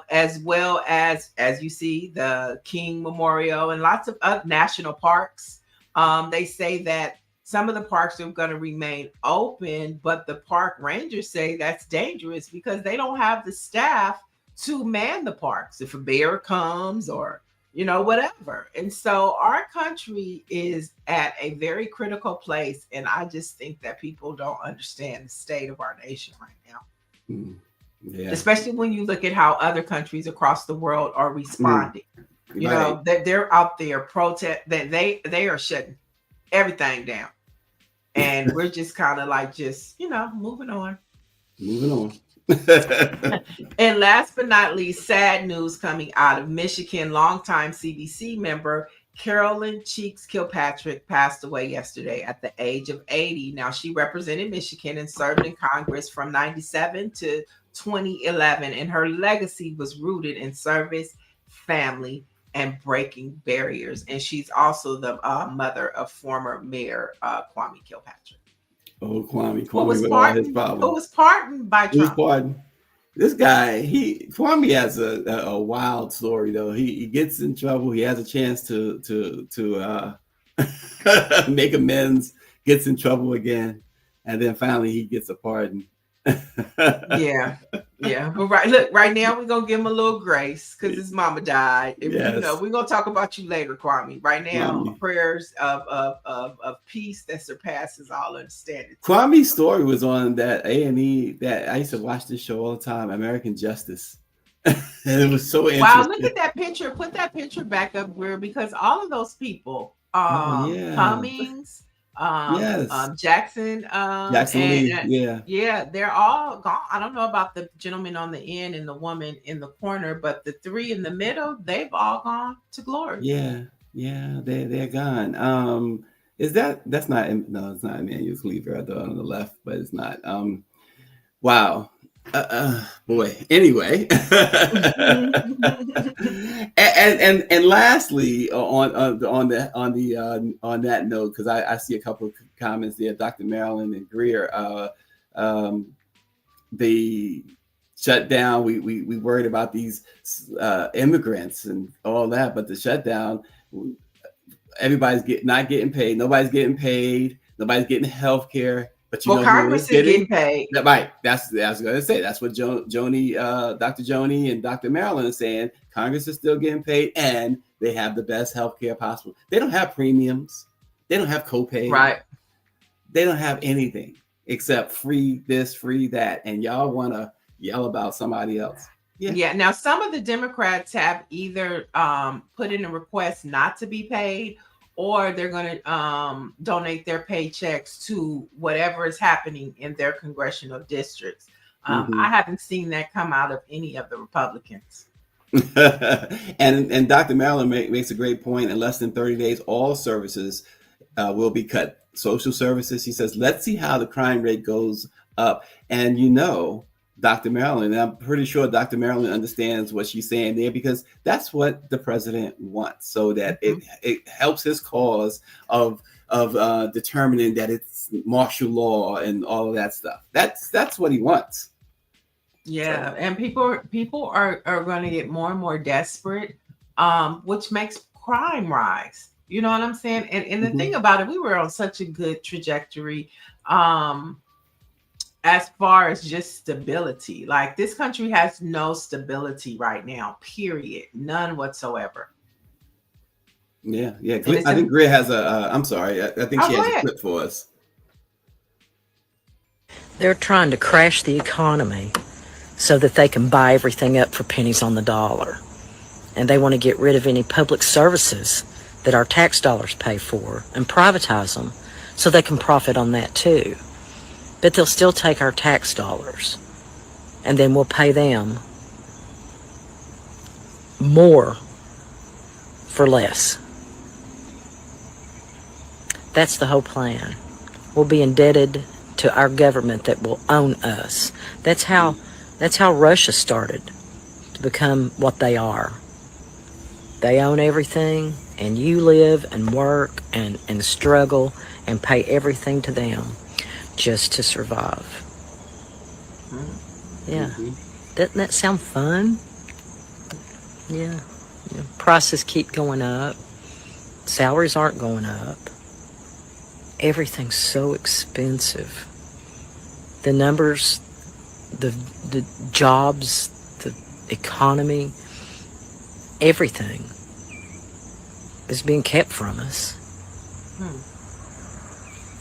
As well as you see, the King Memorial and lots of other national parks. They say that some of the parks are going to remain open, but the park rangers say that's dangerous because they don't have the staff to man the parks if a bear comes or, whatever. And so our country is at a very critical place. And I just think that people don't understand the state of our nation right now. Yeah. Especially when you look at how other countries across the world are responding. You know, that they're out there protest, that they are shutting everything down. And we're just kind of like moving on. And last but not least, sad news coming out of Michigan. Longtime CBC member Carolyn Cheeks Kilpatrick passed away yesterday at the age of 80. Now, she represented Michigan and served in Congress from 97 to 2011, and her legacy was rooted in service, family, and breaking barriers. And she's also the mother of former Mayor Kwame Kilpatrick. Oh, Kwame who was with all his problems. Who was pardoned by Trump. This guy, Kwame has a wild story though. He gets in trouble. He has a chance to make amends, gets in trouble again, and then finally he gets a pardon. Yeah. But right now we're gonna give him a little grace because his mama died. And, we're gonna talk about you later, Kwame. Right now, prayers of peace that surpasses all understanding. Kwame's story was on that A&E that I used to watch this show all the time, American Justice. And it was so interesting. Wow, look at that picture. Put that picture back up, Greer, because all of those people, Cummings, Jackson, Lee, they're all gone. I don't know about the gentleman on the end and the woman in the corner, but the three in the middle, they've all gone to glory. They're gone. That's not it's not Emmanuel Cleaver on the left, but it's not. Wow. Boy. Anyway, and lastly, on that note, because I see a couple of comments there, Dr. Marilyn and Greer, the shutdown. We worried about these immigrants and all that, but the shutdown, everybody's not getting paid. Nobody's getting paid. Nobody's getting health care. But Congress is getting paid. Right. I was going to say. That's what Dr. Joni and Dr. Marilyn are saying. Congress is still getting paid, and they have the best health care possible. They don't have premiums. They don't have copays. Right. They don't have anything except free this, free that, and y'all want to yell about somebody else. Yeah. Now, some of the Democrats have either put in a request not to be paid, or they're going to donate their paychecks to whatever is happening in their congressional districts. I haven't seen that come out of any of the Republicans. and Dr. Marilyn makes a great point. In less than 30 days, all services will be cut. Social services, he says, let's see how the crime rate goes up. And Dr. Marilyn, and I'm pretty sure Dr. Marilyn understands what she's saying there, because that's what the president wants, so that it helps his cause of determining that it's martial law and all of that stuff. That's what he wants. Yeah, so. And people are going to get more and more desperate, which makes crime rise. You know what I'm saying? And the Mhm. thing about it, we were on such a good trajectory. As far as just stability, like this country has no stability right now, period, none whatsoever. Yeah, yeah. And it's I think in, Greer has a. I'm sorry. I think oh, she go has a ahead. clip for us. They're trying to crash the economy so that they can buy everything up for pennies on the dollar. And they want to get rid of any public services that our tax dollars pay for and privatize them so they can profit on that too. But they'll still take our tax dollars and then we'll pay them more for less. That's the whole plan. We'll be indebted to our government that will own us. That's how Russia started to become what they are. They own everything, and you live and work and struggle and pay everything to them just to survive. Yeah. Doesn't that sound fun? Yeah. Prices keep going up. Salaries aren't going up. Everything's so expensive. The numbers, the jobs, the economy, everything is being kept from us.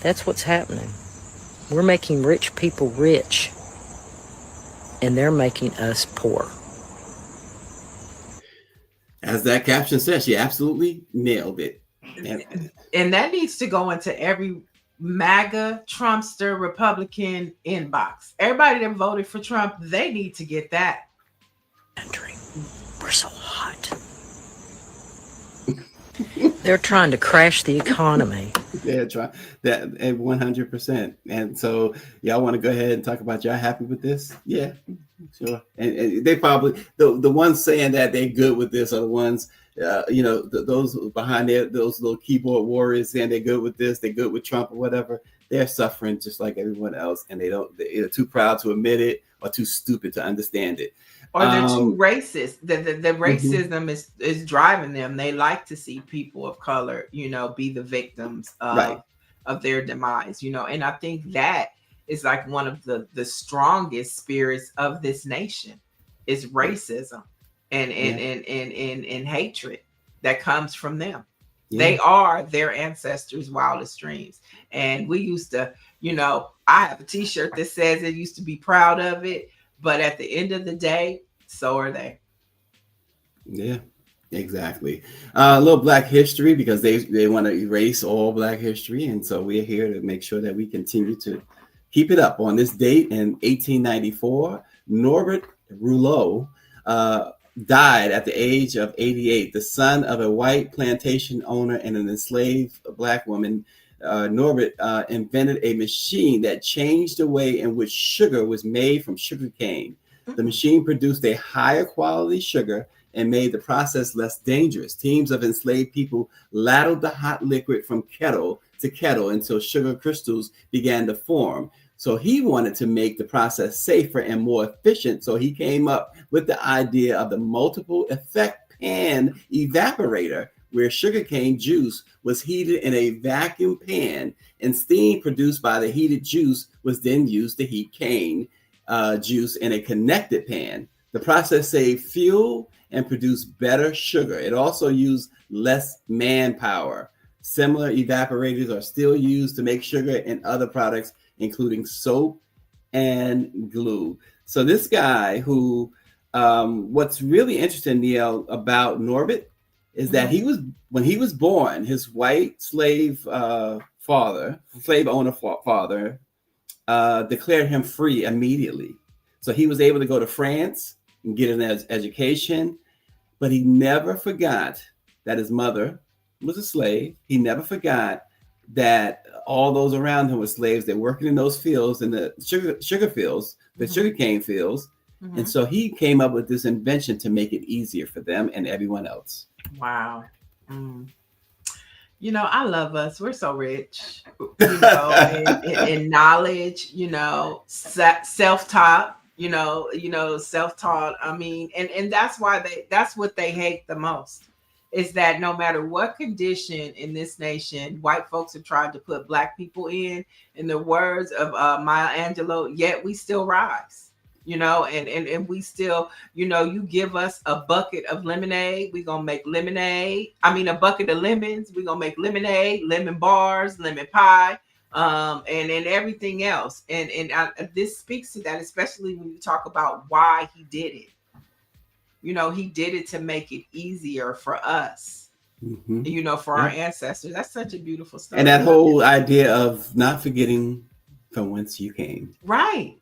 That's what's happening. We're making rich people rich, and they're making us poor. As that caption says, she absolutely nailed it. And that needs to go into every MAGA, Trumpster, Republican inbox. Everybody that voted for Trump, they need to get that. Country, we're so hot. They're trying to crash the economy. Yeah, try that at 100%. And so y'all want to go ahead and talk about y'all happy with this? Yeah, sure. And they probably the ones saying that they're good with this are the ones those behind there, those little keyboard warriors saying they're good with this, they're good with Trump or whatever. They're suffering just like everyone else, and they're too proud to admit it or too stupid to understand it. Or they're too racist. The racism is driving them. They like to see people of color, be the victims of their demise, and I think that is like one of the strongest spirits of this nation is racism and hatred that comes from them. Yeah. They are their ancestors' wildest dreams. And we used to, I have a t-shirt that says it used to be proud of it. But at the end of the day, so are they. Yeah, exactly. A little Black history, because they want to erase all Black history. And so we're here to make sure that we continue to keep it up. On this date in 1894, Norbert Rouleau died at the age of 88, the son of a white plantation owner and an enslaved Black woman. Norbert invented a machine that changed the way in which sugar was made from sugar cane. The machine produced a higher quality sugar and made the process less dangerous. Teams of enslaved people ladled the hot liquid from kettle to kettle until sugar crystals began to form. So he wanted to make the process safer and more efficient. So he came up with the idea of the multiple effect pan evaporator, where sugarcane juice was heated in a vacuum pan, and steam produced by the heated juice was then used to heat cane juice in a connected pan. The process saved fuel and produced better sugar. It also used less manpower. Similar evaporators are still used to make sugar and other products, including soap and glue. So this guy who, what's really interesting, Niele, about Norbert is that when he was born, his white slave owner father declared him free immediately. So he was able to go to France and get an education, but he never forgot that his mother was a slave. He never forgot that all those around him were slaves. They're working in those fields, in the sugar fields, the sugarcane fields. And so he came up with this invention to make it easier for them and everyone else. Wow. I love us. We're so rich, in knowledge, self-taught, self-taught. I mean, and that's why that's what they hate the most is that no matter what condition in this nation white folks have tried to put black people in the words of Maya Angelou, yet we still rise, and we still, you give us a bucket of lemonade, we're gonna make lemonade. I mean, a bucket of lemons, we're gonna make lemonade, lemon bars, lemon pie, and everything else. And this speaks to that, especially when you talk about why he did it. He did it to make it easier for us, for our ancestors. That's such a beautiful story. And that whole idea of not forgetting from whence you came. Right.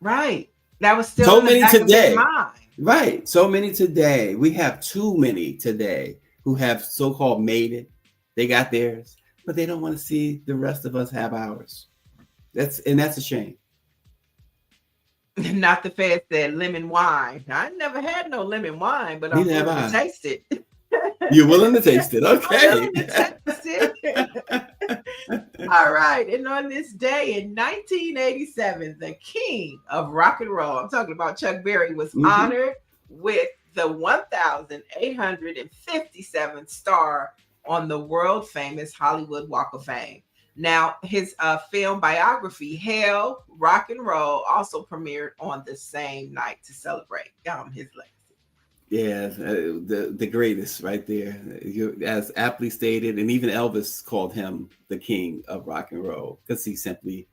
That was still so in the many back today. Of his mind. Right. So many today. We have too many today who have so-called made it. They got theirs, but they don't want to see the rest of us have ours. That's a shame. Not the Fed said lemon wine. I never had no lemon wine, but I'm willing to taste it. You're willing to taste it. Okay. I'm willing to taste it. All right. And on this day in 1987, the king of rock and roll, I'm talking about Chuck Berry, was honored with the 1,857th star on the world famous Hollywood Walk of Fame. Now, his film biography, Hell, Rock and Roll, also premiered on the same night to celebrate his legacy. Yeah, the greatest right there. As aptly stated, and even Elvis called him the king of rock and roll because he simply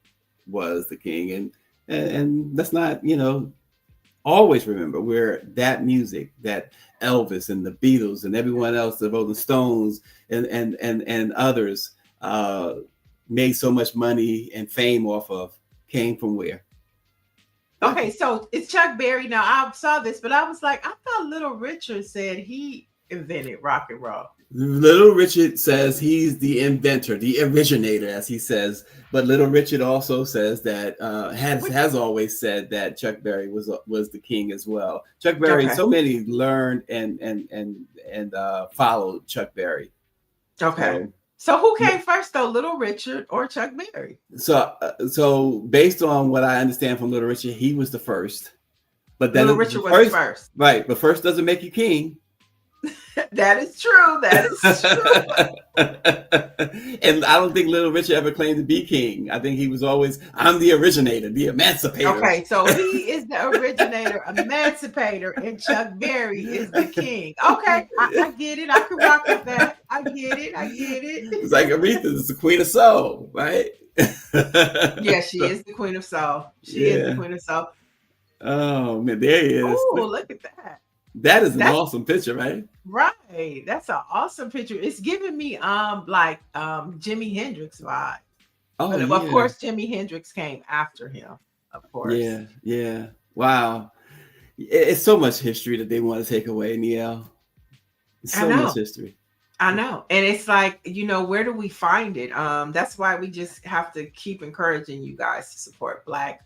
was the king. And let's not, always remember where that music, that Elvis and the Beatles and everyone else, the Rolling Stones and others, made so much money and fame off of, came from where? Okay, so it's Chuck Berry. Now, I saw this, but I was like, I thought Little Richard said he invented rock and roll. Little Richard says he's the inventor, the originator, as he says. But Little Richard also says that has always said that Chuck Berry was the king as well. Chuck Berry, so many learned and followed Chuck Berry. Okay. So who came first, though, Little Richard or Chuck Berry? So based on what I understand from Little Richard, he was the first. But then Little Richard was first. Right, but first doesn't make you king. That is true. And I don't think Little Richard ever claimed to be king. I think he was always, I'm the originator, the emancipator. Okay, so he is the originator, emancipator, and Chuck Berry is the king. Okay, I get it. I can rock with that. I get it. It's like Aretha is the queen of soul, right? Yeah, she is the queen of soul. She is the queen of soul. Oh, man, there he is. Oh, look at that. That's an awesome picture, right? Right. That's an awesome picture. It's giving me Jimi Hendrix vibe. Oh, but of course, Jimi Hendrix came after him. Of course. Yeah. Wow. It's so much history that they want to take away, Niele. So much history. I know. And it's like, where do we find it? That's why we just have to keep encouraging you guys to support black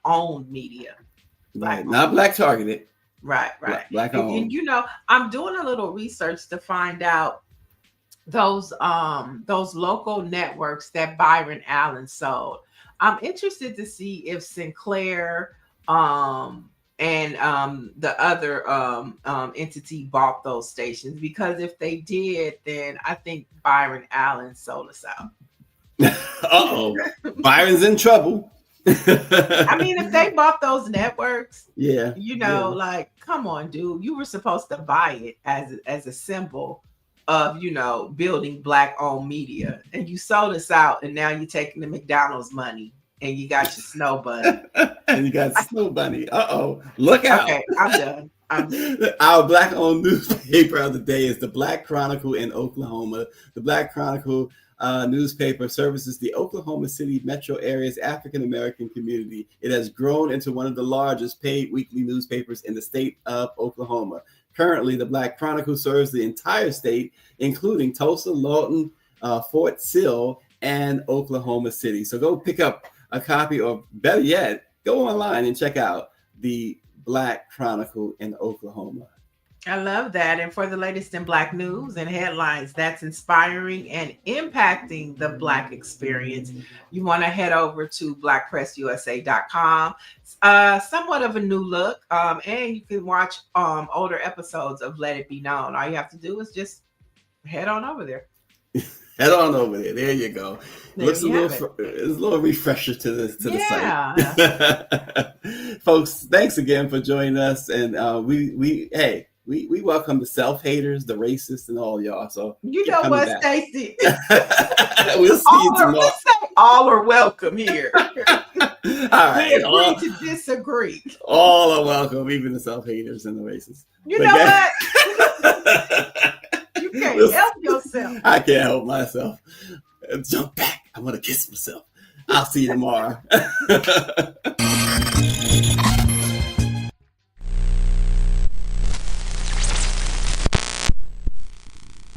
owned media. Not black targeted. Right. Black owned. And I'm doing a little research to find out those local networks that Byron Allen sold. I'm interested to see if Sinclair and the other entity bought those stations, because if they did, then I think Byron Allen sold us out. Uh-oh. Byron's in trouble. I mean, if they bought those networks, like, come on, dude, you were supposed to buy it as a symbol of, building black owned media, and you sold us out, and now you're taking the McDonald's money and you got your snow bunny. Uh-oh, look out. Okay, I'm done. Our black owned newspaper of the day is the Black Chronicle in Oklahoma. The Black Chronicle newspaper services the Oklahoma City metro area's African American community. It has grown into one of the largest paid weekly newspapers in the state of Oklahoma. Currently, the Black Chronicle serves the entire state, including Tulsa, Lawton, Fort Sill, and Oklahoma City. So go pick up a copy, or better yet, go online and check out the Black Chronicle in Oklahoma. I love that. And for the latest in Black news and headlines that's inspiring and impacting the Black experience, you want to head over to BlackPressUSA.com. Somewhat of a new look. And you can watch older episodes of Let It Be Known. All you have to do is just head on over there. Head on over there. There you go. There Looks a you little, have it's a little refresher to the Yeah. site. Folks, thanks again for joining us. And we welcome the self-haters, the racists, and all y'all. So You keep know coming what, back. Stacy? We'll see you tomorrow. All are welcome here. All right. We agree to disagree. All are welcome, even the self-haters and the racists. You But know guys- what? You can't help yourself. I can't help myself. Jump back. I want to kiss myself. I'll see you tomorrow.